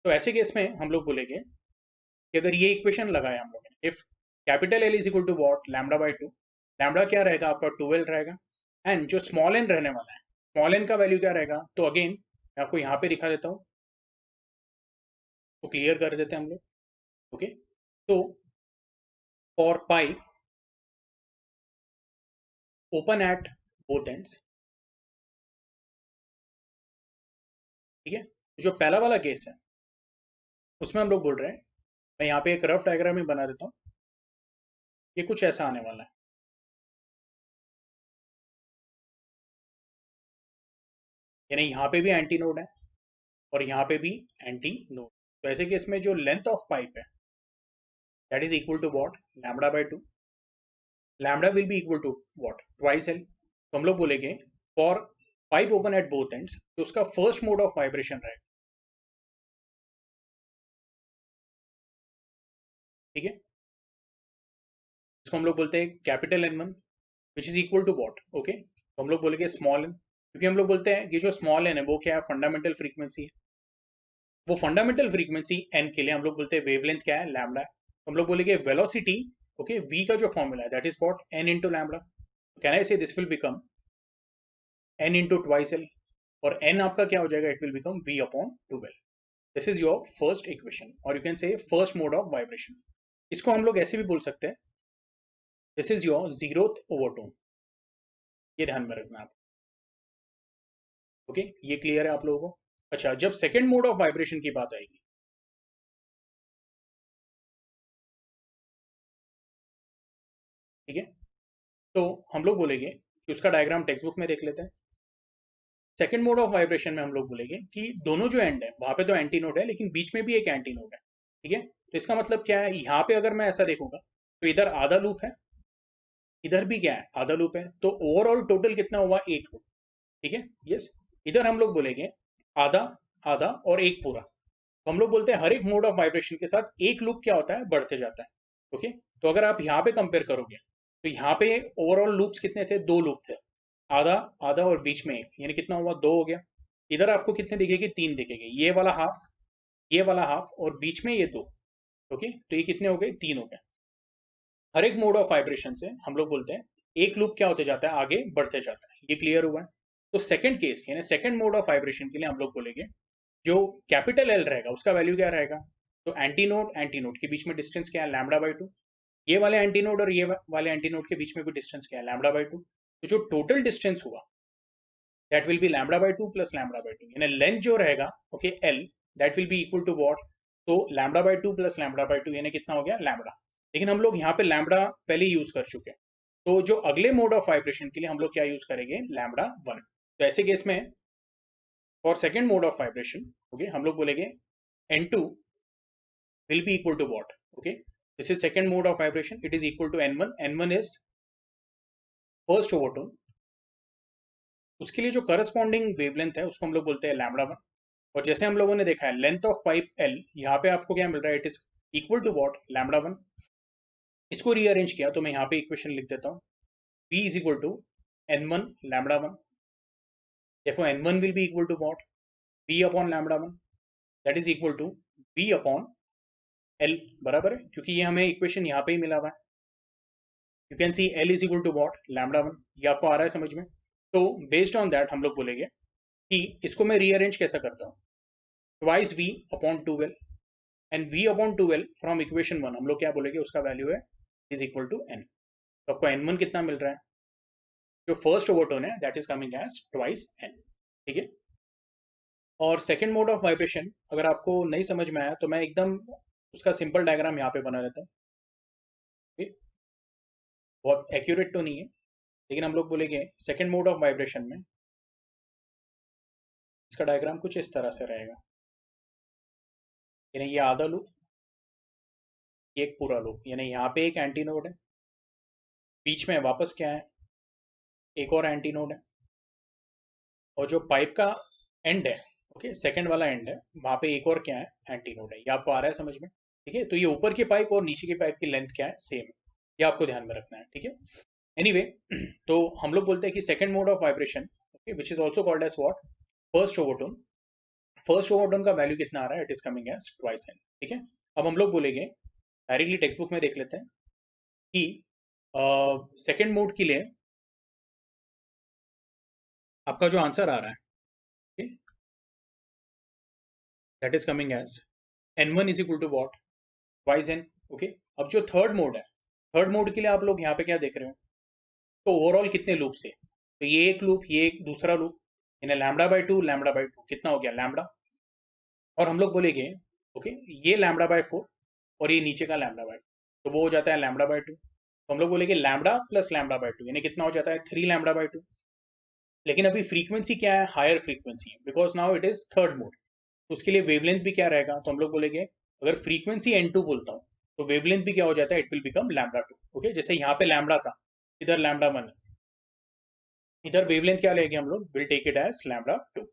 तो ऐसे केस में हम लोग बोलेंगे कि अगर ये इक्वेशन लगाया हम लोग ने, if capital L is equal to what, λ/2, lambda क्या रहेगा आपका, 12 रहेगा, एंड जो स्मॉल n रहने वाला है, स्मॉल n का वैल्यू क्या रहेगा, तो अगेन मैं आपको यहाँ पे दिखा देता हूँ, तो क्लियर कर देते हैं हम लोग। ओके, तो for pipe open at both ends, ठीक है, जो पहला वाला केस है उसमें हम लोग बोल रहे हैं, मैं यहाँ पे एक रफ डायग्राम ही बना देता हूँ, ये कुछ ऐसा आने वाला है। यानी यहाँ पे भी एंटी नोड है और यहाँ पे भी एंटी नोड, तो ऐसे केस में जो लेंथ ऑफ पाइप है that is equal to what, λ/2। Lambda will be equal to what, twice L. तो हम लोग बोलेंगे for pipe open at both ends, तो उसका फर्स्ट मोड ऑफ वाइब्रेशन रहेगा, ठीक है। इसको हम लोग बोलते हैं capital N1 which is equal to what, okay. तो हम लोग बोलेंगे स्मॉल n, क्योंकि हम लोग बोलते हैं कि जो स्मॉल n है वो क्या है, फंडामेंटल फ्रीक्वेंसी है। वो फंडामेंटल फ्रीक्वेंसी n के लिए हम लोग बोलते हैं वेवलेंथ क्या है, लैम्डा है। तो हम लोग बोलेंगे वेलोसिटी, ओके, v का जो फॉर्मूला है that is what, n into lambda. Can I say this will become n into twice l, और n आपका क्या हो जाएगा, it will become v upon 12। This is your first equation, और you can say first mode of vibration. इसको हम लोग ऐसे भी बोल सकते हैं, this is your zeroth overtone. ये ध्यान में रखना आप, ओके। ये क्लियर है आप लोगों को? अच्छा, जब सेकंड मोड ऑफ वाइब्रेशन की बात आएगी, ठीक है, तो हम लोग बोलेंगे कि उसका डायग्राम टेक्स्ट बुक में देख लेते हैं। सेकंड मोड ऑफ वाइब्रेशन में हम लोग बोलेंगे कि दोनों जो एंड है वहां पे तो एंटी नोड है, लेकिन बीच में भी एक एंटी नोड है, ठीक है। तो इसका मतलब क्या है, यहाँ पे अगर मैं ऐसा देखूंगा तो इधर आधा लूप है, इधर भी क्या है, आधा लूप है, तो ओवरऑल टोटल कितना हुआ, एक लूप, ठीक है। यस, इधर हम लोग बोलेंगे आधा, आधा और एक पूरा। तो हम लोग बोलते हैं हर एक मोड ऑफ वाइब्रेशन के साथ एक लूप क्या होता है, बढ़ते जाता है, ओके। तो अगर आप यहाँ पे कंपेयर करोगे तो यहाँ पे ओवरऑल लूप्स कितने थे, दो लूप थे, आधा, आधा और बीच में एक, यानी कितना हुआ, दो हो गया। इधर आपको कितने दिखेंगे, तीन दिखेंगे, ये वाला हाफ, ये वाला हाफ और बीच में ये दो, ओके। तो ये कितने हो गए, तीन हो गए। हर एक मोड ऑफ वाइब्रेशन से हम लोग बोलते हैं एक लूप क्या होते जाता है, आगे बढ़ते जाता है। ये क्लियर हुआ है? तो सेकंड केस यानी सेकंड मोड ऑफ वाइब्रेशन के लिए हम लोग बोलेंगे जो कैपिटल एल रहेगा उसका वैल्यू क्या रहेगा, तो एंटी नोड के बीच में डिस्टेंस क्या है, लैम्डा बाई टू। ये वाले एंटी नोड और ये वाले एंटी नोड के बीच में भी डिस्टेंस क्या है, लैम्डा बाई टू। तो जो टोटल डिस्टेंस हुआ that will be lambda by two plus lambda by two, यानी लेंथ जो रहेगा, okay, L, that will be equal to what, तो lambda by two plus lambda by two, यानी कितना हो गया, लैम्डा। लेकिन हम लोग यहाँ पे लैम्डा पहले यूज कर चुके हैं, तो जो अगले मोड ऑफ वाइब्रेशन के लिए हम लोग क्या यूज करेंगे, लैम्डा वन। तो ऐसे केस में for second mode of vibration, okay, हम लोग बोलेंगे n2 will be equal to what, okay, this is second mode of vibration, it is equal to n1, n1 is first overtone। उसके लिए जो corresponding wavelength है उसको हम लोग बोलते हैं लैम्डा वन। और जैसे हम लोगों ने देखा है लेंथ ऑफ पाइप एल, यहाँ पे आपको क्या मिल रहा है, it is equal to what, lambda one. इसको रीअरेंज किया तो मैं यहाँ पे इक्वेशन लिख देता हूँ, v is equal to n1 lambda one, therefore n1 will be equal to what, v upon lambda 1, that is equal to v upon l, बराबर है, क्योंकि ये हमें इक्वेशन यहाँ पे ही मिला हुआ है। You can see l is equal to what, lambda one. ये आपको आ रहा है समझ में? तो बेस्ड ऑन दैट हम लोग बोलेंगे कि इसको मैं रीअरेंज कैसा करता हूँ, twice v upon 2l, and v upon 2l from equation one हम लोग क्या बोलेंगे, उसका वैल्यू है इज इक्वल टू n। तो आपको n1 कितना मिल रहा है, जो फर्स्ट ओवरटोन है that is coming as twice n, ठीक है। और सेकेंड मोड ऑफ वाइब्रेशन अगर आपको नहीं समझ में आया तो मैं एकदम उसका सिंपल डायग्राम यहाँ पे बना लेता हूँ, ठीक? बहुत एक्यूरेट तो नहीं है, लेकिन हम लोग बोलेंगे सेकेंड मोड ऑफ वाइब्रेशन में इसका डायग्राम कुछ इस तरह से रहेगा, यानी ये आधा लूप, ये एक पूरा लूप, यानी यहाँ पे एक एंटी नोड है, बीच में वापस क्या है, एक और एंटी नोड है, और जो पाइप का एंड है, ओके, सेकंड वाला एंड है, वहां पे एक और क्या है, एंटी नोड है। ये आपको आ रहा है समझ में? ठीक है, तो ये ऊपर की पाइप और नीचे की पाइप की लेंथ क्या है, सेम है। ये आपको ध्यान में रखना है, ठीक है। एनीवे, तो हम लोग बोलते हैं कि second mode of vibration, okay, which is also called as what, first overtone. First overtone का वैल्यू कितना आ रहा है, it is coming as twice N, ठीक है। अब हम लोग बोलेंगे डायरेक्टली टेक्स्ट बुक में देख लेते हैं कि सेकेंड मोड के लिए आपका जो आंसर आ रहा है that is coming as n1 is equal to what, twice n, okay. अब जो थर्ड मोड है, थर्ड मोड के लिए आप लोग यहाँ पे क्या देख रहे हो, तो ओवरऑल कितने लूप से, तो ये एक लूप, ये एक दूसरा लूप, यानी lambda by to, lambda by to कितना हो गया, लैम्डा। और हम लोग बोलेंगे ओके, ये लैम्डा बाई फोर और ये नीचे का लैम्डा बाई, तो वो हो जाता है लैम्डा बाई टू। तो हम लोग बोलेंगे lambda plus lambda by two, यानी कितना हो जाता है, थ्री लैम्डा बाई टू। लेकिन अभी फ्रीक्वेंसी क्या है, हायर फ्रीक्वेंसी है, because now it is third mode. तो उसके लिए वेवलेंथ भी क्या रहेगा, तो हम लोग बोलेंगे अगर फ्रीक्वेंसी n2 बोलता हूँ तो वेवलेंथ भी क्या हो जाता है, it will become lambda two, okay. जैसे यहाँ पे लैम्डा था, इधर लैम्डा वन है, इधर वेवलेंथ क्या लेंगे हम लोग, will take it as lambda 2।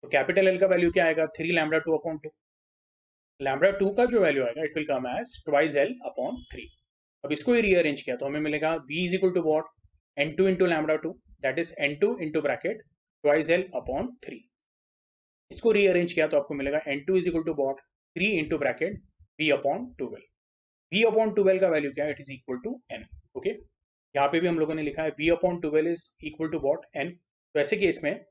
तो कैपिटल एल का वैल्यू क्या आएगा, 3 लैम्डा 2 अपॉन 2। लैम्डा 2 का जो वैल्यू आएगा it will come as twice L upon 3। अब इसको ही रीअरेंज किया तो हमें मिलेगा v is equal to what, n2 into lambda 2, that is n2 into bracket twice L upon 3। इसको रीअरेंज किया तो आपको मिलेगा n2 is equal to what, 3 into bracket v upon 12। v upon 12 का वैल्यू क्या है, it is equal to n। Okay, यहाँ पे भी हम लोगों ने लिखा है v upon 12 is equal to what, n। तो ऐसे केस में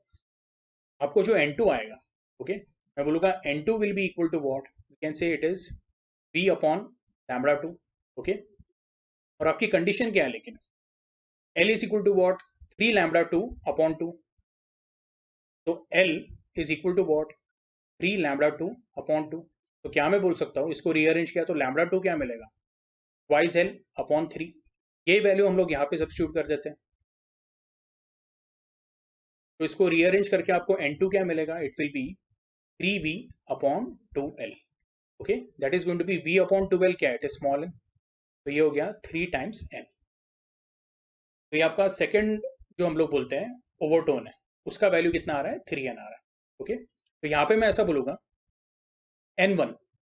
आपको जो n2 आएगा, ओके, मैं बोलूंगा n2 will be equal to what, we can say it is v upon lambda 2। Okay, और आपकी कंडीशन क्या है, लेकिन l is equal to what, 3 lambda 2 upon 2। तो l is equal to what, 3 lambda 2 upon 2। तो क्या मैं बोल सकता हूँ, इसको रीअरेंज किया तो लैम्डा 2 क्या मिलेगा, ट्वाइस एल अपॉन 3। ये वैल्यू हम लोग यहाँ पे सब्स्टिट्यूट कर देते हैं। तो इसको रीअरेंज करके आपको n2 क्या मिलेगा, it will be 3v upon 2l। Okay, that is going to be v upon 2l क्या है, इट इज स्मॉल n। तो ये हो गया 3 टाइम्स n। तो ये आपका सेकंड जो हम लोग बोलते हैं ओवरटोन है, उसका वैल्यू कितना आ रहा है, 3n आ रहा है। ओके, तो यहाँ पे मैं ऐसा बोलूंगा n1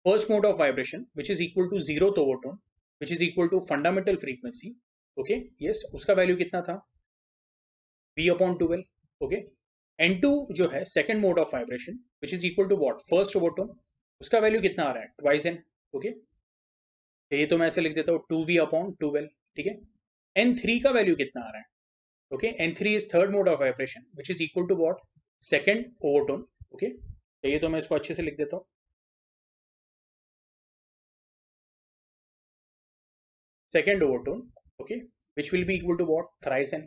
first mode of vibration which is equal to 0th overtone which is equal to fundamental frequency। Okay, yes, उसका वैल्यू कितना था, v अपॉन 12। ओके, n2 जो है second mode of vibration which is equal to what, first overtone, उसका value कितना आ रहा है, ट्वाइस n। ओके, तो ये तो मैं ऐसे लिख देता हूँ 2v अपॉन 12। ठीक है, n3 का वैल्यू कितना आ रहा है, okay, n3 is third mode of vibration which is equal to what, second overtone. Okay, तो ये तो मैं इसको अच्छे से लिख देता हूँ, second overtone, okay, which will be equal to what, thrice n,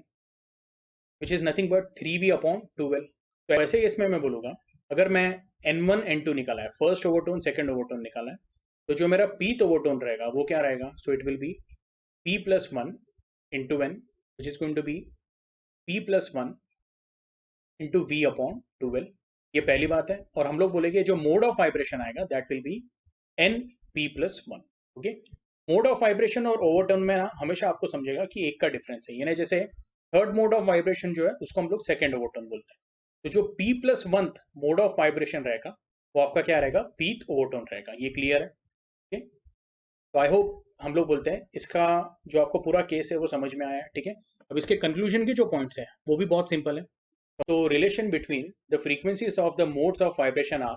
which is nothing but 3v upon 12। तो ऐसे इसमें मैं बोलूँगा, अगर मैं n1 n2 निकाला है, फर्स्ट ओवरटोन सेकंड ओवरटोन निकाला है, तो जो मेरा pth ओवरटोन रहेगा वो क्या रहेगा, so it will be p plus 1 into n which is going to be p plus 1 into v upon 12। ये पहली बात है। और हम लोग बोलेंगे जो मोड ऑफ वाइब्रेशन आएगा that will be n p plus 1। Okay, mode of vibration और ओवरटोन में ना हमेशा आपको समझेगा कि एक का डिफरेंस है, यानी जैसे थर्ड मोड ऑफ वाइब्रेशन जो है उसको हम लोग सेकेंड ओवरटोन बोलते हैं। तो जो p plus 1 mode of vibration रहेगा वो आपका क्या रहेगा, पीथ ओवरटोन रहेगा। ये क्लियर है? ठीक है, तो आई होप हम लोग बोलते हैं इसका जो आपको पूरा केस है वो समझ में आया है। ठीक है, अब इसके कंक्लूजन के जो पॉइंट्स हैं वो भी बहुत सिंपल है। तो relation between the frequencies of the modes of vibration are,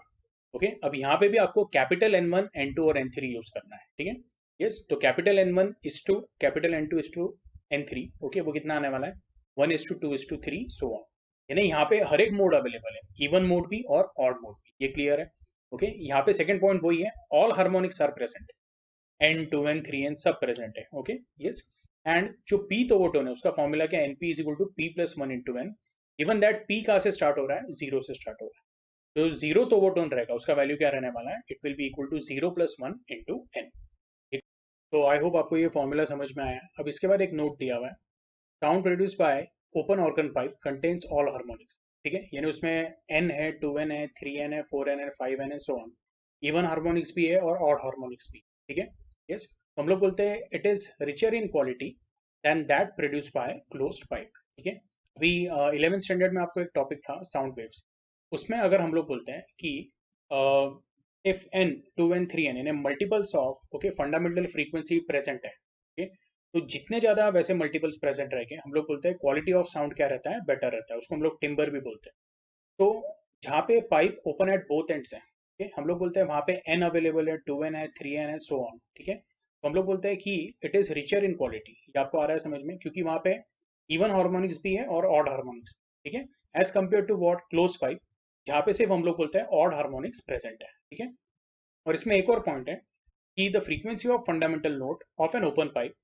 okay, अब यहाँ पे भी आपको कैपिटल N1 N2 और N3 यूज करना है। ठीक है, यस, तो capital N1 is to capital N2 is to N3। Okay, वो कितना आने वाला है, 1 is to 2 is to 3 so on. यानी यहाँ पे हर एक मोड अवेलेबल है, इवन मोड भी और ऑड मोड भी। ये क्लियर है? ओके, यहाँ पे सेकंड पॉइंट वही है, all harmonics are present, N2 N 3 N सब प्रेजेंट है। ओके, यस, एंड जो पीथ ओवरटोन है उसका फॉर्मूला क्या है, NP is equal to P plus 1 into N। Even that P कहाँ से स्टार्ट हो रहा है, जीरो से स्टार्ट हो रहा है। तो जीरो तो ओवरटोन रहेगा उसका वैल्यू क्या रहने वाला है, it will be equal to 0 plus 1 into N। तो आई होप आपको ये फॉर्मूला समझ में आया है। अब इसके बाद एक नोट दिया हुआ है, sound produce by open organ pipe contains all harmonics. ठीक है, यानी उसमें N है, 2N है, 3N है, 4N है, 5N है, सो ऑन। इवन हार्मोनिक्स भी है और ऑड हार्मोनिक्स भी। ठीक है, यस, हम लोग बोलते हैं it is richer in quality than that produce by closed pipe. ठीक है, अभी 11th स्टैंडर्ड में आपको एक टॉपिक था साउंड वेव्स, उसमें अगर हम लोग बोलते हैं कि इफ n 2n 3n यानी multiples of okay fundamental frequency present है, ओके, तो जितने ज्यादा वैसे मल्टीपल्स प्रेजेंट रहेंगे हम लोग बोलते हैं क्वालिटी ऑफ साउंड क्या रहता है, बेटर रहता है, उसको हम लोग टिम्बर भी बोलते हैं। तो जहाँ पे pipe open at both ends है, ठीक है, हम लोग बोलते हैं वहाँ पे n अवेलेबल है, 2n है, 3n है, सो ऑन। ठीक है, तो हम लोग बोलते हैं कि it is richer in quality. ये आपको आ रहा है समझ में, क्योंकि वहाँ पे इवन हार्मोनिक्स भी है और ऑड हार्मोनिक्स। ठीक है, as compare to what, close pipe, जहाँ पे सिर्फ हम लोग बोलते हैं ऑड हार्मोनिक्स प्रेजेंट है। ठीक है, और इसमें एक और पॉइंट है कि the frequency of fundamental note of an open pipe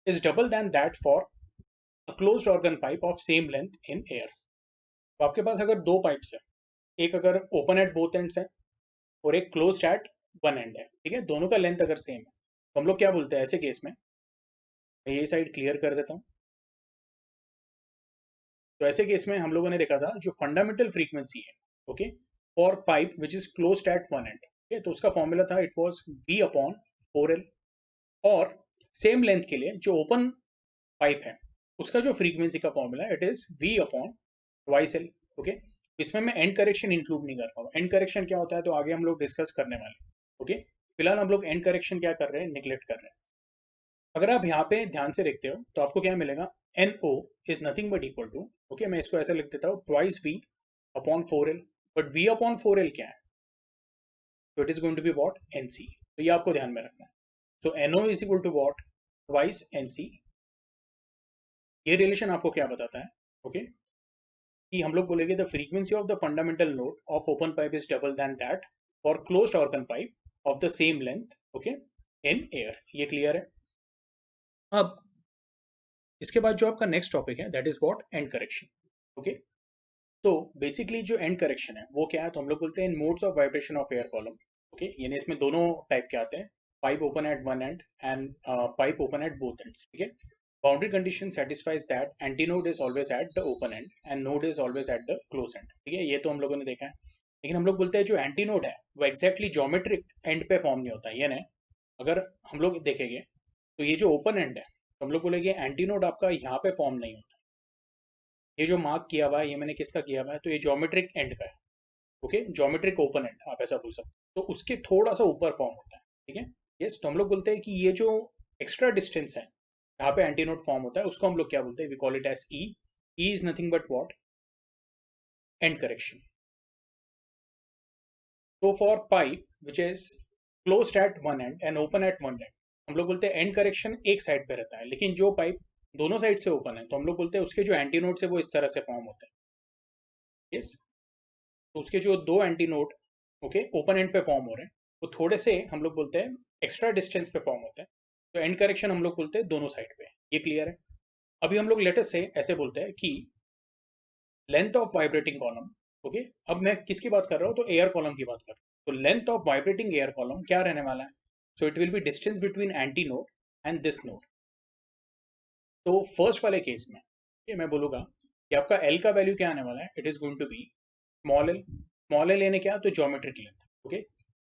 is double than that for a closed organ pipe of same length in air। तो आपके पास अगर दो पाइप्स है, एक अगर ओपन एट बोथ एंड्स है और एक क्लोज्ड एट वन एंड है, ठीक है, दोनों का लेंथ अगर सेम है, तो हम लोग क्या बोलते हैं ऐसे केस में, मैं ये साइड क्लियर कर देता हूँ। तो ऐसे केस में हम लोगों ने देखा था जो फंडामेंटल फ्रीक्वेंसी है, okay, for pipe which is closed at one and, ठीक है, तो उसका फॉर्मूला था it was V upon 4L। और सेम लेंथ के लिए जो ओपन पाइप है उसका जो फ्रीक्वेंसी का फॉर्मूला है it is v upon twice L. Okay, इसमें मैं एंड करेक्शन इंक्लूड नहीं करता हूँ। एंड करेक्शन क्या होता है तो आगे हम लोग डिस्कस करने वाले। ओके, फिलहाल हम लोग एंड करेक्शन क्या कर रहे हैं, निगलेक्ट कर रहे हैं। अगर आप यहाँ पे ध्यान से देखते हो तो आपको क्या मिलेगा, N O is nothing but equal to, okay मैं इसको ऐसे लिख देता हूँ, twice V upon four L. But V upon four L क्या है, तो it is going to be what, N C. तो ये आपको ध्यान में रखना है। So N O is equal to what, twice N C. ये रिलेशन आपको क्या बताता है, ओके कि हम लोग बोलेंगे the frequency of the fundamental node of open pipe is double than that for closed organ pipe of the same length, okay in air. ये क्लियर है। अब इसके बाद जो आपका नेक्स्ट टॉपिक है that is what, end correction. Okay, तो basically जो एंड करेक्शन है वो क्या है, तो हम लोग बोलते हैं modes of vibration of air column. Okay, यानी इसमें दोनों टाइप के आते हैं, pipe open at one end and pipe open at both ends. ठीक है, boundary condition satisfies that antinode is always at the open and and node is always at the close and. ठीक है, ये तो हम लोगों ने देखा है। लेकिन हम लोग बोलते हैं जो एंटीनोड है वो एग्जैक्टली ज्योमेट्रिक एंड पे फॉर्म नहीं होता है। यानी अगर हम लोग देखेंगे तो ये जो ओपन एंड है तो हम लोग बोलेंगे एंटीनोड आपका यहाँ पे फॉर्म नहीं होता। ये जो मार्क किया हुआ है ये मैंने किसका किया हुआ है, तो ये ज्योमेट्रिक एंड का है। ओके, ज्योमेट्रिक ओपन एंड आप ऐसा बोल सकते हो, तो उसके थोड़ा सा ऊपर फॉर्म होता है। ठीक है, यस, तो हम लोग बोलते हैं कि ये जो एक्स्ट्रा डिस्टेंस है जहाँ पे एंटीनोड फॉर्म होता है उसको हम लोग क्या बोलते हैं, we call it as E. E is nothing but what, end correction. तो for pipe which is closed at one end and open at one end, हम लोग बोलते हैं एंड करेक्शन एक साइड पे रहता है। लेकिन जो पाइप दोनों साइड से ओपन है तो हम लोग बोलते हैं उसके जो एंटीनोड्स है वो इस तरह से फॉर्म होते हैं। यस, तो उसके जो दो एंटीनोड ओके ओपन एंड पे फॉर्म हो रहे हैं वो थोड़े से हम लोग बोलते हैं एक्स्ट्रा डिस्टेंस पे फॉर्म होते हैं। तो एंड करेक्शन हम लोग बोलते हैं दोनों साइड पे। ये क्लियर है। अभी हम लोग लेटेस्ट से ऐसे बोलते हैं कि length of vibrating column. Okay, अब मैं किसकी बात कर रहा हूँ, तो एयर कॉलम की बात कर रहा हूँ। तो length of vibrating air column क्या रहने वाला है, so it will be distance between anti node and this node. तो फर्स्ट वाले केस में ये मैं बोलूंगा कि आपका एल का वैल्यू क्या आने वाला है, it is going to be small L. Small L यानी क्या, तो geometric length. Okay,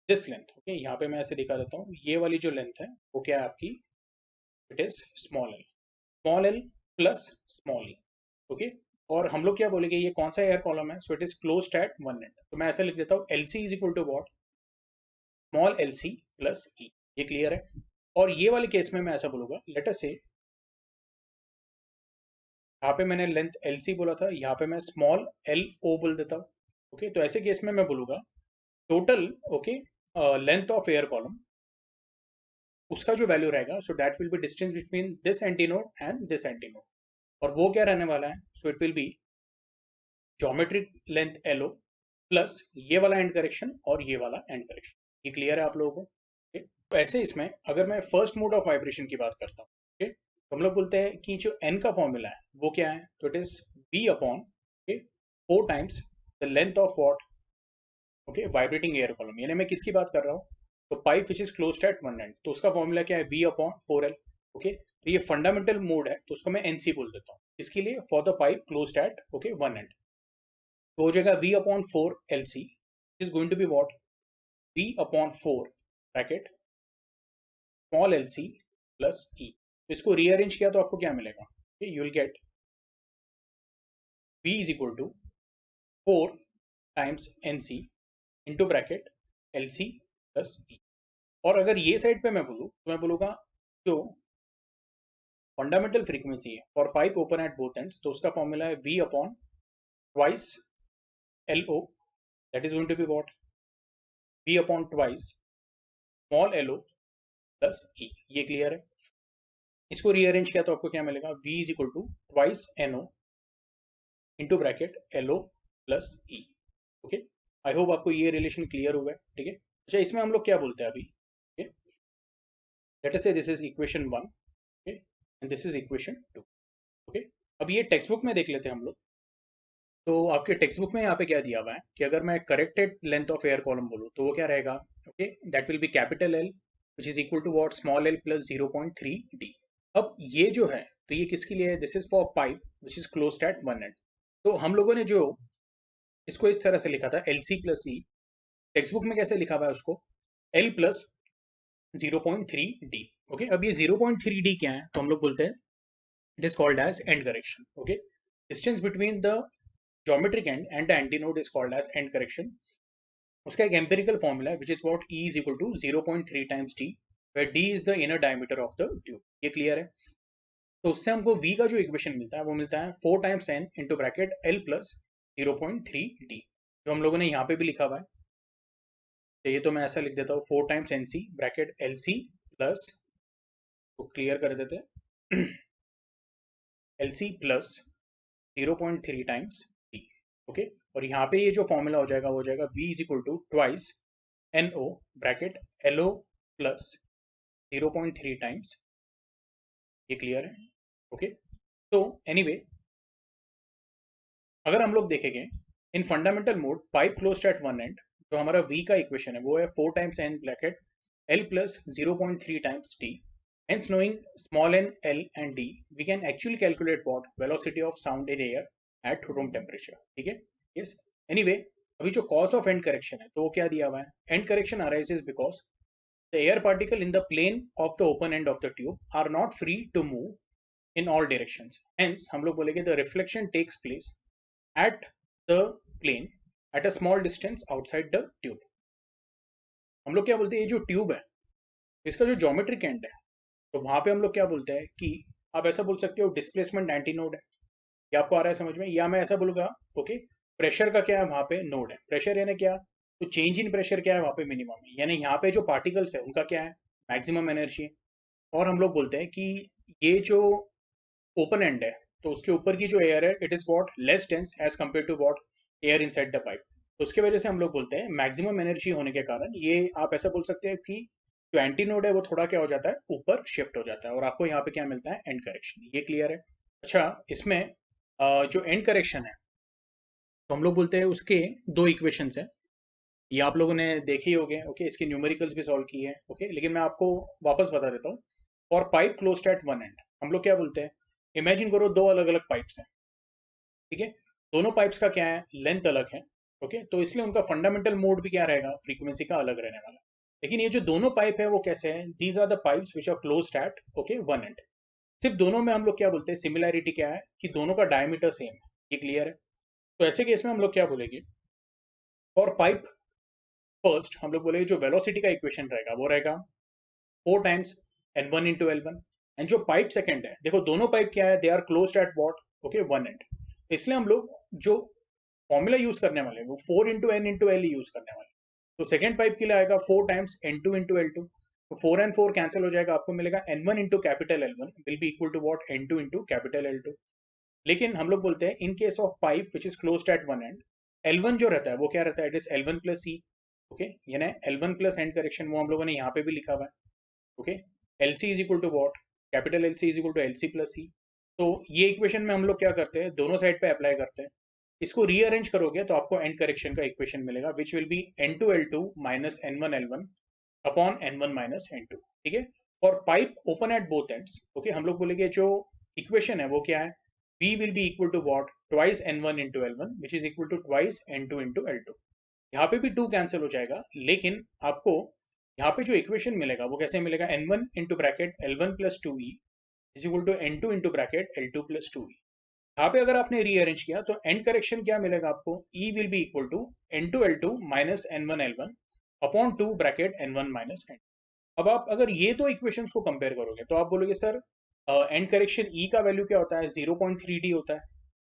this length, okay यहाँ पे मैं ऐसे दिखा देता हूँ, ये वाली जो लेंथ है वो क्या है आपकी, it is small L. Small L plus small E. Okay, और हम लोग क्या बोलेंगे, ये कौन सा एयर कॉलम है, so it is closed at one end. तो मैं ऐसे लिख देता हूँ, L C is equal to what, small L C plus E. ये क्लियर है। और ये वाले केस में मैं ऐसा बोलूंगा, लेट अस से यहाँ पे मैंने लेंथ एल सी बोला था, यहाँ पे मैं स्मॉल एल ओ बोल देता हूँ। ओके, तो ऐसे केस में मैं बोलूंगा total, okay length of air column उसका जो वैल्यू रहेगा, so that will be distance between this antinode and this antinode. और वो क्या रहने वाला है, so it will be geometric length L O plus ये वाला एंड करेक्शन और ये वाला एंड करेक्शन। ये क्लियर है आप लोगों को। okay? तो ऐसे इसमें अगर मैं फर्स्ट मोड ऑफ वाइब्रेशन की बात करता हूँ, okay? तो हम लोग बोलते हैं कि जो एन का फॉर्मूला है वो क्या है, तो it is B upon four times the length of what, okay vibrating air column. यानी मैं किसकी बात कर रहा हूँ, तो pipe which is closed at one end, तो उसका फॉर्मूला क्या है, V upon four L. Okay, तो ये फंडामेंटल मोड है तो उसको मैं एनसी बोल देता हूँ। इसके लिए for the pipe closed at okay one end, तो हो जाएगा v upon four L C is going to be what, v upon four bracket small L C plus E. इसको रीअरेंज किया तो आपको क्या मिलेगा, you will get v is equal to four times N C into bracket L C plus E. और अगर ये side पे मैं बोलूँ तो मैं बोलूँगा जो फंडामेंटल फ्रीक्वेंसी है for pipe open at both ends, तो उसका फॉर्मूला है v upon twice L O, that is going to be what, v upon twice small L O plus E. ये क्लियर है। इसको रीअरेंज किया तो आपको क्या मिलेगा, v is equal to twice N O into bracket L O plus E. Okay, I hope आपको ये रिलेशन क्लियर हुआ है। ठीक है, अच्छा इसमें हम लोग क्या बोलते हैं अभी, लेट अस से this is equation one, okay and this is equation two. Okay, अब ये टेक्स्ट बुक में देख लेते हैं हम लोग। तो आपके टेक्स्ट बुक में यहाँ पे क्या दिया हुआ है कि अगर मैं corrected length of air column बोलूँ तो वो क्या रहेगा, okay that will be capital L which is equal to what, small L plus 0.3 D. अब ये जो है तो ये किसके लिए है, this is for pipe which is closed at one end. तो हम लोगों ने जो इसको इस तरह से लिखा था एल सी प्लस ई, टेक्स्ट बुक में कैसे लिखा हुआ है उसको, एल प्लस 0.3 डी। ओके, अब ये 0.3 डी क्या है, तो हम लोग बोलते हैं It is called as end correction. Okay, distance between the geometric end and the antinode is called as end correction. उसका एक empirical formula है which is what E is equal to 0.3 times d, where d is the inner diameter of the tube. ये clear है? तो उससे हमको v का जो इक्वेशन मिलता है वो मिलता है 4 times n into bracket l plus 0.3 d, जो हम लोगों ने यहाँ पे भी लिखा हुआ है. तो ये तो मैं ऐसा लिख देता हूँ 4 times nc bracket lc plus, तो क्लियर कर देते हैं lc plus 0.3 times d. Okay, और यहाँ पे ये जो फॉर्मूला हो जाएगा वो हो जाएगा v is equal to twice no bracket lo plus 0.3 times. ये क्लियर है? ओके, तो एनीवे अगर हम लोग देखेंगे in fundamental mode pipe closed at one and, जो हमारा v का इक्वेशन है वो है 4 times n bracket l plus 0.3 times d. Hence, knowing small n, l and d, we can actually calculate what velocity of sound in air at room temperature. ठीक है? Yes. Anyway, अभी जो cause of end correction है तो वो क्या दिया हुआ है? End correction arises because the air particle in the plane of the open end of the tube are not free to move in all directions. Hence, हम लोग बोलेंगे the reflection takes place at the plane at a small distance outside the tube. हम लोग क्या बोलते हैं, ये जो ट्यूब है इसका जो ज्योमेट्रिक एंड है तो वहां पे हम लोग क्या बोलते हैं कि आप ऐसा बोल सकते हो डिस्प्लेसमेंट एंटीनोड है. ये आपको आ रहा है समझ में? या मैं ऐसा बोलूंगा ओके, प्रेशर का क्या है वहां पे नोड है. प्रेशर यानी क्या? तो चेंज इन प्रेशर क्या है वहां पे मिनिमम है, यानी यहाँ पे जो पार्टिकल्स है उनका क्या है मैक्सिमम एनर्जी है. और हम लोग बोलते हैं कि ये जो ओपन एंड है तो उसके ऊपर की जो एयर है it is what less dense as compare to what air inside the pipe. तो उसके वजह से हम लोग बोलते हैं मैक्सिमम एनर्जी होने के कारण ये आप ऐसा बोल सकते हैं कि जो एंटीनोड है वो थोड़ा क्या हो जाता है ऊपर शिफ्ट हो जाता है, और आपको यहाँ पे क्या मिलता है एंड करेक्शन. ये क्लियर है? अच्छा, इसमें जो एंड करेक्शन है तो हम लोग बोलते हैं उसके दो इक्वेशंस है. ये आप लोगों ने देखे ही होंगे. ओके, इसके न्यूमेरिकल्स भी सॉल्व किए हैं. ओके, लेकिन मैं आपको वापस बता देता हूँ. For pipe closed at one end हम लोग क्या बोलते हैं, इमेजिन करो दो अलग अलग पाइप्स हैं. ठीक है, दोनों पाइप्स का क्या है लेंथ अलग है. ओके, तो इसलिए उनका फंडामेंटल मोड भी क्या रहेगा फ्रीक्वेंसी का अलग रहने वाला. लेकिन ये जो दोनों पाइप है वो कैसे हैं, these are the pipes which are closed at okay one end. सिर्फ दोनों में हम लोग क्या बोलते हैं सिमिलैरिटी क्या है कि दोनों का डायमीटर सेम है. ये क्लियर है? तो ऐसे केस में हम लोग क्या बोलेंगे, फॉर पाइप फर्स्ट हम लोग बोलेंगे जो वेलोसिटी का इक्वेशन रहेगा वो रहेगा 4 times n1 into L one. And जो पाइप सेकेंड है, देखो दोनों पाइप क्या है, they are closed at what okay one end. इसलिए हम लोग जो फॉर्मूला यूज करने वाले वो 4 into N into L use करने वाले. तो सेकेंड पाइप के लिए आएगा 4 times n2 into L two. तो 4 and 4 कैंसिल हो जाएगा, आपको मिलेगा n1 into capital L1 will be equal to what n2 into capital L2. लेकिन हम लोग बोलते हैं in case of pipe which is closed at one end, L1 जो रहता है वो क्या रहता है, it is L1 plus C. ओके, यानी L1 प्लस एंड करेक्शन वो हम लोगों ने यहाँ पे भी लिखा हुआ है. Okay, LC is equal to what capital LC is equal to LC plus C. तो ये इक्वेशन में हम लोग क्या करते हैं, दोनों साइड पे अप्लाई करते हैं. इसको रीअरेंज करोगे तो आपको एंड करेक्शन का इक्वेशन मिलेगा विच will B n2 L2 minus n1 L1 upon n1 minus n2. ठीक है, for pipe open at both ends okay हम लोग बोलेंगे जो इक्वेशन है वो क्या है, v will be equal to what twice n1 into L1 which is equal to twice n2 into L2. यहाँ पे भी 2 कैंसिल हो जाएगा, लेकिन आपको यहाँ पे जो इक्वेशन मिलेगा वो कैसे मिलेगा, n1 into bracket L1 plus 2e is equal to n2 into bracket L2 plus 2e. यहाँ पे अगर आपने रीअरेंज किया तो एंड करेक्शन क्या मिलेगा आपको, E will be equal to n2 L2 minus n1 L1 upon 2 bracket n1 minus n2. अब आप अगर ये दो इक्वेशंस को कंपेयर करोगे तो आप बोलोगे सर एंड करेक्शन E का वैल्यू क्या होता है, 0.3d होता है,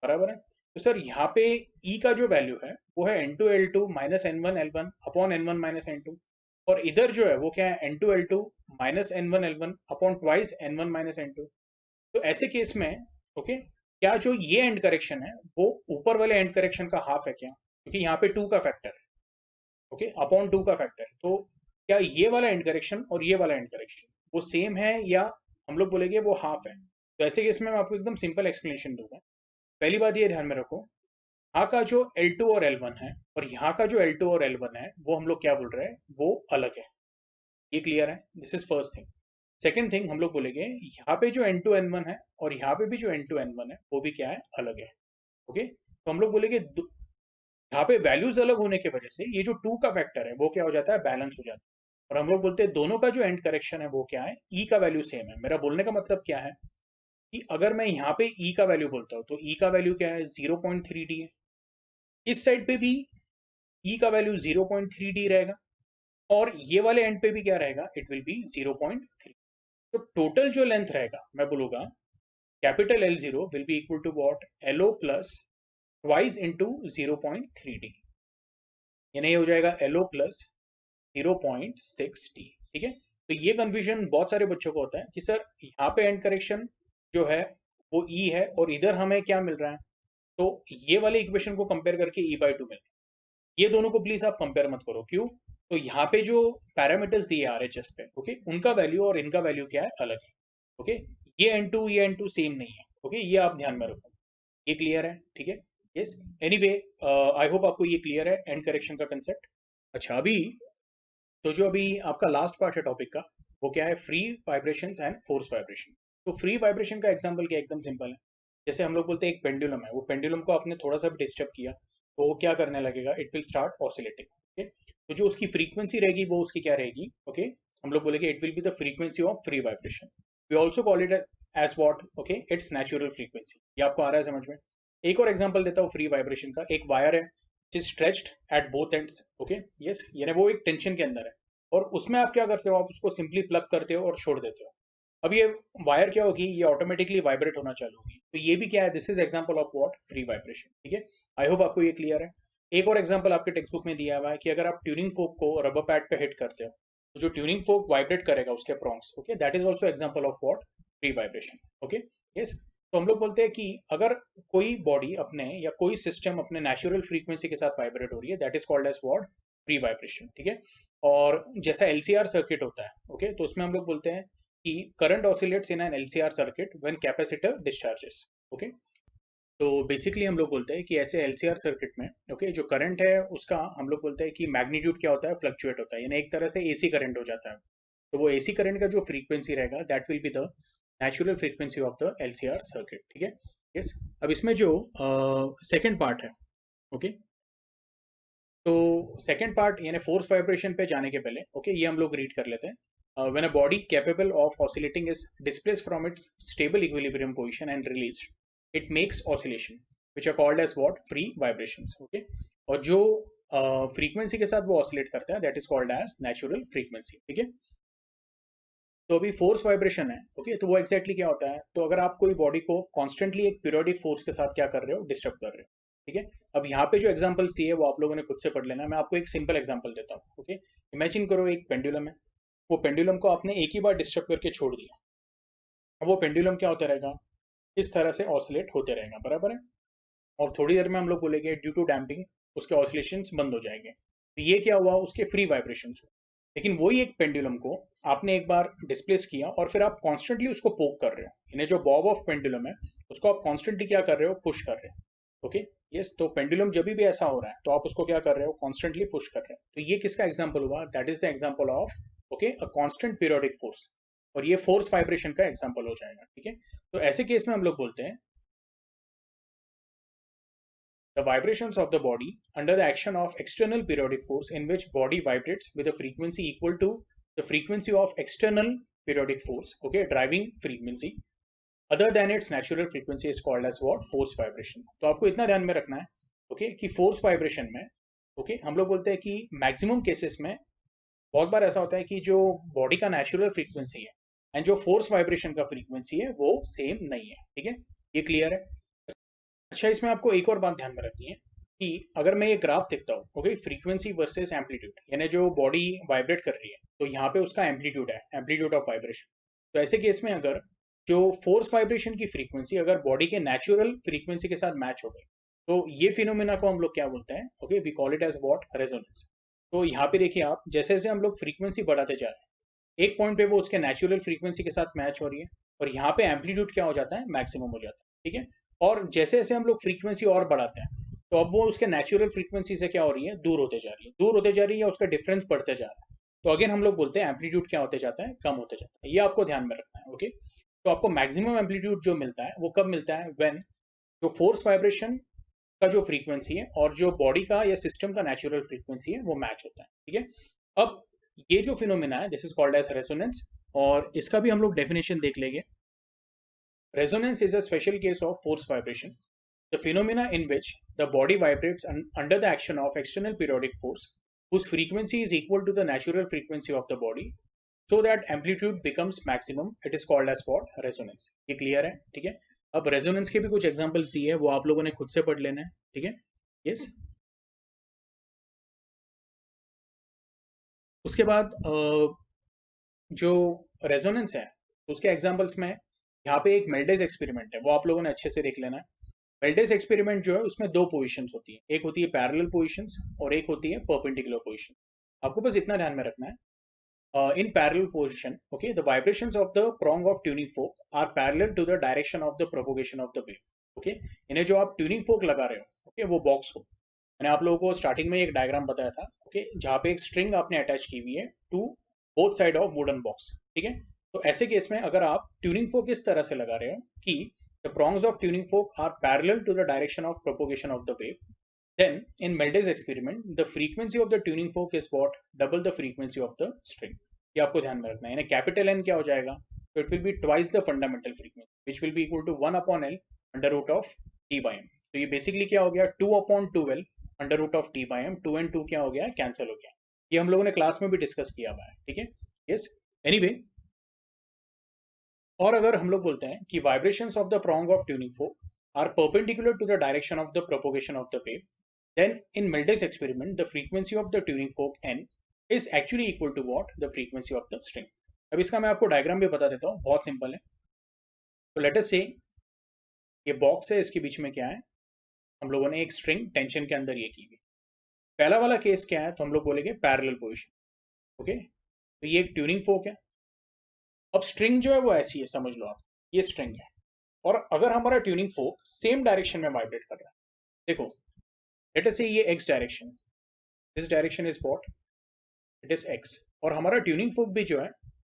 बराबर है. तो सर यहाँ पे E का जो वैल्यू है वो है n2 L2 minus n1 L1 upon n1 minus n2, और इधर जो है वो क्या है n2 L2 minus n1 L1 upon twice n1 minus n2. तो ऐसे केस में ओके क्या जो ये एंड करेक्शन है वो ऊपर वाले एंड करेक्शन का हाफ है क्या, क्योंकि यहाँ पे 2 का फैक्टर है ओके अपॉन 2 का फैक्टर. तो क्या ये वाला एंड करेक्शन और ये वाला एंड करेक्शन वो सेम है या हम लोग बोलेंगे वो हाफ है. तो ऐसे केस में मैं आपको एकदम सिंपल एक्सप्लेनेशन दूंगा. पहली बात ये ध्यान में रखो, यहाँ का जो L2 और L1 है और यहाँ का जो L2 और L1 है वो हम लोग क्या बोल रहे हैं वो अलग है. ये क्लियर है? This is first thing. Second thing हम लोग बोलेंगे यहाँ पे जो n2 n1 है और यहाँ पे भी जो n2 n1 है वो भी क्या है अलग है. ओके, तो हम लोग बोलेंगे यहाँ पे वैल्यूज अलग होने की वजह से ये जो 2 का फैक्टर है वो क्या हो जाता है बैलेंस हो जाता है. और हम लोग बोलते हैं दोनों का जो एंड करेक्शन है वो क्या है, E का वैल्यू सेम है. मेरा बोलने का मतलब क्या है, कि अगर मैं यहाँ पे ई का वैल्यू बोलता हूँ तो ई का वैल्यू क्या है, 0.3D है। इस साइड पे भी ई का वैल्यू 0.3D रहेगा, और ये वाले एंड पे भी क्या रहेगा, इट विल बी 0.3। तो टोटल जो लेंथ रहेगा, मैं बोलूंगा capital L0 will be equal to what, LO plus twice into 0.3D, यानी ये हो जाएगा LO प्लस 0.6D। ठीक है, तो ये कंफ्यूजन बहुत सारे बच्चों को होता है कि सर यहाँ पे एंड करेक्शन जो है वो ई है और इधर हमें क्या मिल रहा है, तो ये वाले इक्वेशन को कंपेयर करके E/2 मिल रहा है। ये दोनों को प्लीज आप कंपेयर मत करो, क्यों, तो यहाँ पे जो पैरामीटर्स दिए RHS पे, ओके, उनका वैल्यू और इनका वैल्यू क्या है, अलग है। ओके, ये N2 सेम नहीं है। ओके, ये आप ध्यान में रखो। ये क्लियर है, ठीक है। यस, एनीवे आई होप आपको ये क्लियर है एंड करेक्शन का कंसेप्ट। अच्छा, अभी तो जो अभी आपका लास्ट पार्ट है टॉपिक का, वो क्या है, free vibrations and force vibration. तो फ्री वाइब्रेशन का एग्जांपल क्या, एकदम सिंपल है। जैसे हम लोग बोलते हैं एक पेंडुलम है, वो पेंडुलम को आपने थोड़ा सा भी डिस्टर्ब किया तो वो क्या करने लगेगा, it will start oscillating. Okay, तो जो उसकी फ्रीक्वेंसी रहेगी वो उसकी क्या रहेगी, ओके, हम लोग बोलेंगे it will be the frequency of free vibration. We also call it as what, okay, it's natural frequency. ये आपको आ रहा है समझ में। एक और एग्जाम्पल देता हूँ फ्री वाइब्रेशन का। एक वायर है stretched eight both ends, okay, yes, यानी वो एक टेंशन के अंदर है, और उसमें आप क्या करते हो, आप उसको सिंपली प्लग करते हो और छोड़ देते हो। अब ये वायर क्या होगी, ये ऑटोमेटिकली वाइब्रेट होना चालू होगी। तो ये भी क्या है, this is example of what, free vibration. ठीक है, आई होप आपको ये क्लियर है। एक और एग्जांपल आपके टेक्स्ट बुक में दिया हुआ है कि अगर आप ट्यूनिंग फोक को रबर पैड पे हिट करते हो तो जो ट्यूनिंग फोक वाइब्रेट करेगा उसके prongs, okay, that is also example of what, free vibration. Okay, yes. तो हम लोग बोलते हैं कि अगर कोई बॉडी अपने या कोई सिस्टम अपने नेचुरल फ्रीक्वेंसी के साथ वाइब्रेट हो रही है, that is called as what, free vibration. ठीक है, और जैसा LCR सर्किट होता है, ओके, तो उसमें हम लोग बोलते हैं कि current oscillates in an LCR circuit when capacitor discharges. Okay, तो बेसिकली हम लोग बोलते हैं कि ऐसे LCR सर्किट में, ओके, जो करंट है उसका हम लोग बोलते हैं कि मैग्नीट्यूड क्या होता है, फ्लक्चुएट होता है, यानी एक तरह से AC करंट हो जाता है। तो वो AC करंट का जो फ्रीक्वेंसी रहेगा, that will be the natural frequency of the LCR circuit. ठीक है, यस। अब इसमें जो सेकेंड पार्ट है, ओके, तो सेकेंड पार्ट यानी फोर्स वाइब्रेशन पे जाने के पहले, ओके, ये हम लोग रीड कर लेते हैं। When a body capable of oscillating is displaced from its stable equilibrium position and released, it makes oscillation which are called as what, free vibrations. Okay, और जो फ्रीक्वेंसी के साथ वो ऑसिलेट करता है, that is called as natural frequency. ठीक है, तो अभी फोर्स वाइब्रेशन है, ओके, तो वो एक्जैक्टली क्या होता है, तो अगर आप कोई बॉडी को कॉन्स्टेंटली एक पीरियोडिक फोर्स के साथ क्या कर रहे हो, डिस्टर्ब कर रहे हो। ठीक है, अब यहाँ पे जो एग्जांपल्स दिए वो आप लोगों ने खुद से पढ़ लेना है। मैं आपको एक सिंपल एग्जांपल देता हूँ। ओके, इमेजिन करो एक पेंडुलम है, वो पेंडुलम को आपने एक ही बार डिस्टर्ब करके छोड़ दिया, अब वो पेंडुलम क्या होता रहेगा, इस तरह से ऑसिलेट होते रहेगा, बराबर है। और थोड़ी देर में हम लोग बोलेंगे ड्यू टू डैम्पिंग उसके ऑसिलेशंस बंद हो जाएंगे, तो ये क्या हुआ, उसके फ्री वाइब्रेशंस हुए। लेकिन वही एक पेंडुलम को आपने एक बार डिस्प्लेस किया और फिर आप कॉन्स्टेंटली उसको पोक कर रहे हो, यानी जो बॉब ऑफ पेंडुलम है उसको आप कॉन्स्टेंटली क्या कर रहे हो, पुश कर रहे हो। ओके, यस, तो पेंडुलम जब भी ऐसा हो रहा है तो आप उसको क्या कर रहे हो, कॉन्स्टेंटली पुश कर रहे हो। तो ये किसका एग्जाम्पल हुआ, that is the example of, okay, a constant periodic force, और ये फोर्स वाइब्रेशन का एग्जाम्पल हो जाएगा। ठीक है, तो ऐसे केस में हम लोग बोलते हैं the vibrations of the body under the action of external periodic force, in which body vibrates with a frequency equal to the frequency of external periodic force, okay, driving frequency other than its natural frequency, is called as what, force vibration। तो आपको इतना ध्यान में रखना है, okay, कि force vibration में, okay, हम लोग बोलते हैं कि मैक्सिमम केसेस में बहुत बार ऐसा होता है कि जो बॉडी का नेचुरल फ्रीक्वेंसी है एंड जो फोर्स वाइब्रेशन का फ्रीक्वेंसी है वो सेम नहीं है। ठीक है, ये क्लियर है। अच्छा, इसमें आपको एक और बात ध्यान में रखनी है कि अगर मैं ये ग्राफ देखता हूँ, ओके, फ्रीक्वेंसी वर्सेस एम्पलीट्यूड, यानी जो बॉडी वाइब्रेट कर रही है तो यहाँ पे उसका एम्पलीट्यूड है, एम्पलीट्यूड ऑफ वाइब्रेशन। तो ऐसे केस में अगर जो फोर्स वाइब्रेशन की फ्रीक्वेंसी अगर बॉडी के नेचुरल फ्रीक्वेंसी के साथ मैच हो गई, तो ये फिनोमेना को हम लोग क्या बोलते हैं, okay, we call it as what, resonance. तो यहाँ पे देखिए आप, जैसे जैसे हम लोग फ्रीक्वेंसी बढ़ाते जा रहे हैं, एक पॉइंट पे वो उसके नेचुरल फ्रीक्वेंसी के साथ मैच हो रही है, और यहाँ पे एम्पलीट्यूड क्या हो जाता है, मैक्सिमम हो जाता है। ठीक है, और जैसे जैसे हम लोग फ्रीक्वेंसी और बढ़ाते हैं तो अब वो उसके नेचुरल फ्रीक्वेंसी से क्या हो रही है, दूर होते जा रही है, दूर होते जा रही है, या उसका डिफरेंस बढ़ते जा रहा है। तो अगेन हम लोग बोलते हैं एम्पलीट्यूड क्या होते जाता है, कम होते जाता है। ये आपको ध्यान में रखना है। ओके, तो आपको मैक्सिमम एम्पलीट्यूड जो मिलता है वो कब मिलता है, व्हेन जो फोर्स वाइब्रेशन का जो फ्रीक्वेंसी है और जो बॉडी का या सिस्टम का नेचुरल फ्रीक्वेंसी है वो मैच होता है। ठीक है, अब ये जो फिनोमेना है, this is called as resonance, और इसका भी हम लोग डेफिनेशन देख लेंगे। Resonance is a special case of force vibration, the phenomena in which the body vibrates under the action of external periodic force, whose frequency is equal to the natural frequency of the body, so that amplitude becomes maximum. It is called as what? Resonance. ये clear है? ठीक है. अब resonance के भी कुछ examples दिए हैं, वो आप लोगों ने खुद से पढ़ लेना है. ठीक है. यस. उसके बाद जो रेजोनेंस है उसके एग्जांपल्स में यहाँ पे एक मेल्डेज एक्सपेरिमेंट है, वो आप लोगों ने अच्छे से देख लेना है. मेल्डेज एक्सपेरिमेंट जो है उसमें दो पोजीशंस होती है, एक होती है पैरेलल पोजीशंस और एक होती है परपेंडिकुलर पोजीशन. आपको बस इतना ध्यान में रखना है. In parallel position, okay, the vibrations of the prong of tuning fork are parallel to the direction of the propagation of the wave. Okay, इन्हें जो आप tuning fork लगा रहे हो, okay, वो box हो. मैंने आप लोगों को स्टार्टिंग में एक डायग्राम बताया था, okay, जहाँ पे एक स्ट्रिंग आपने अटैच की हुई है to both side of wooden box. ठीक है. तो ऐसे केस में अगर आप ट्यूनिंग फोक इस तरह से लगा रहे हो कि the prongs of tuning fork are parallel to the direction of propagation of the wave, then in Melday's experiment the frequency of the tuning fork is what? Double the frequency of the string. ये आपको ध्यान में रखना है. यानी capital N क्या हो जाएगा? तो it will be twice the fundamental frequency, which will be equal to 1/L under root of T by M. तो ये बेसिकली क्या हो गया? 2/2L under root of T by M. 2 and 2 क्या हो गया? कैंसिल हो गया. ये हम लोगों ने क्लास में भी डिस्कस किया हुआ है. ठीक है. यस. एनीवे, और अगर हम लोग बोलते हैं कि vibrations of the prong of tuning fork are perpendicular to the direction of the propagation of the wave, then in Melday's experiment the frequency of the tuning fork n is actually equal to what? The frequency of the string. अब इसका मैं आपको diagram भी बता देता हूँ, बहुत simple है. तो लेट अस से ये बॉक्स है, इसके बीच में क्या है? हम लोगों ने एक स्ट्रिंग टेंशन के अंदर ये की हुई. पहला वाला केस क्या है? तो हम लोग बोलेंगे पैरेलल पोजीशन. ओके. तो ये एक ट्यूनिंग फोक है. अब स्ट्रिंग जो है वो ऐसी है, समझ लो आप, ये स्ट्रिंग है. और अगर हमारा ट्यूनिंग फोक सेम डायरेक्शन में वाइब्रेट कर रहा है, देखो लेट अस से ये x direction, this direction is what? It is x. और हमारा ट्यूनिंग फोक भी जो है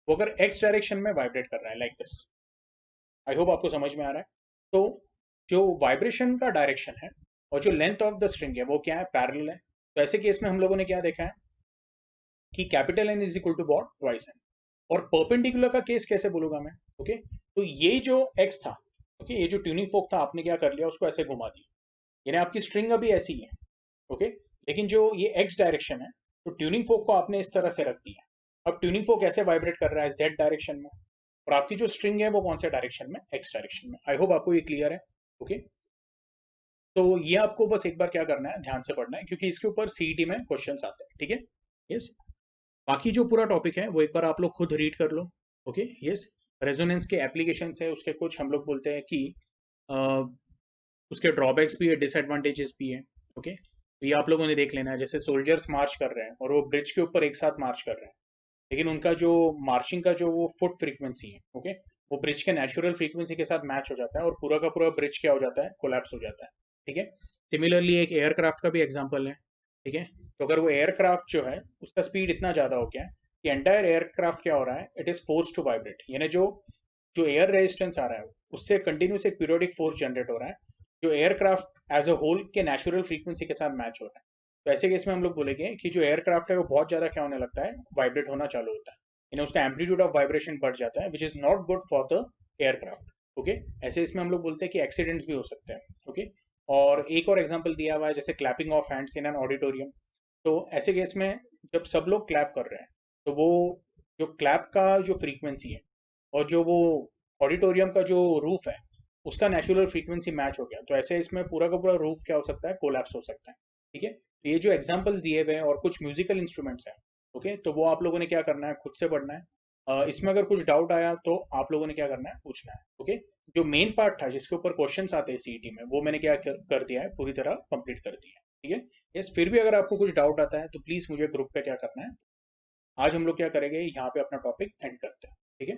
वो अगर एक्स डायरेक्शन में वाइब्रेट कर रहा है लाइक दिस. आई होप आपको समझ में आ रहा है. तो जो वाइब्रेशन का डायरेक्शन है और जो लेंथ ऑफ द स्ट्रिंग है वो क्या है? पैरेलल है. तो ऐसे केस में हम लोगों ने क्या देखा है कि capital N is equal to what? Twice N. और परपेंडिकुलर का केस कैसे बोलूंगा मैं? ओके. तो ये जो एक्स था, ओके, ये जो ट्यूनिंग फोक था, आपने क्या कर लिया? उसको ऐसे घुमा दिया. यानी आपकी स्ट्रिंग अभी ऐसी है. ओके. लेकिन जो ये एक्स डायरेक्शन है, तो ट्यूनिंग फोक को आपने इस तरह से रख दिया. अब ट्यूनिंग फोक ऐसे वाइब्रेट कर रहा है जेड डायरेक्शन में, और आपकी जो स्ट्रिंग है वो कौन से डायरेक्शन में? एक्स डायरेक्शन में. आई होप आपको ये क्लियर है. ओके. तो ये आपको बस एक बार क्या करना है? ध्यान से पढ़ना है, क्योंकि इसके ऊपर सीईटी में क्वेश्चन आते हैं. ठीक है. यस. बाकी जो पूरा टॉपिक है वो एक बार आप लोग खुद रीड कर लो. ओके. यस. रेजोनेंस के एप्लीकेशन है, उसके कुछ हम लोग बोलते हैं कि उसके ड्रॉबैक्स भी है, डिसएडवांटेजेस भी है. ओके. तो ये आप लोगों ने देख लेना है. जैसे सोल्जर्स मार्च कर रहे हैं और वो ब्रिज के ऊपर एक साथ मार्च कर रहे हैं, लेकिन उनका जो मार्चिंग का जो वो फुट फ्रीक्वेंसी है, ओके, वो ब्रिज के नेचुरल फ्रीक्वेंसी के साथ मैच हो जाता है और पूरा का पूरा ब्रिज क्या हो जाता है? कोलैप्स हो जाता है. ठीक है. सिमिलरली एक एयरक्राफ्ट का भी एग्जाम्पल है. ठीक है. तो अगर वो एयरक्राफ्ट जो है उसका स्पीड इतना ज़्यादा हो गया है कि एंटायर एयरक्राफ्ट क्या हो रहा है? It is force to vibrate. यानी जो जो एयर रेजिस्टेंस आ रहा है उससे कंटिन्यूस एक पीरियोडिक फोर्स जनरेट हो रहा है, जो एयरक्राफ्ट एज अ होल के नेचुरल फ्रीक्वेंसी के साथ मैच हो रहा है. तो ऐसे केस में हम लोग बोलेंगे कि जो एयरक्राफ्ट है वो बहुत ज़्यादा क्या होने लगता है? वाइब्रेट होना चालू होता है. यानी उसका एम्पलीट्यूड ऑफ वाइब्रेशन बढ़ जाता है, which is not good for the aircraft. Okay. ऐसे इसमें हम लोग बोलते हैं कि एक्सीडेंट्स भी हो सकते हैं. ओके. और एक और एग्जाम्पल दिया हुआ है, जैसे clapping of hands in an auditorium. तो ऐसे केस में जब सब लोग क्लैप कर रहे हैं, तो वो जो क्लैप का जो फ्रीक्वेंसी है और जो वो ऑडिटोरियम का जो रूफ है उसका नेचुरल फ्रीक्वेंसी मैच हो गया, तो ऐसे इसमें पूरा का पूरा रूफ क्या हो सकता है? कोलैप्स हो सकता है. ठीक है. तो ये जो एग्जांपल्स दिए हुए हैं और कुछ म्यूजिकल इंस्ट्रूमेंट्स हैं, ओके, तो वो आप लोगों ने क्या करना है? खुद से पढ़ना है. इसमें अगर कुछ डाउट आया तो आप लोगों ने क्या करना है? पूछना है. ओके. जो मेन पार्ट था जिसके ऊपर क्वेश्चंस आते हैं सीईटी में, वो मैंने क्या कर दिया है? पूरी तरह कंप्लीट कर दिया है. ठीक है. यस. फिर भी अगर आपको कुछ डाउट आता है तो प्लीज मुझे ग्रुप पे क्या करना है? आज हम लोग क्या करेंगे? यहाँ पे अपना टॉपिक एंड करते हैं. ठीक है.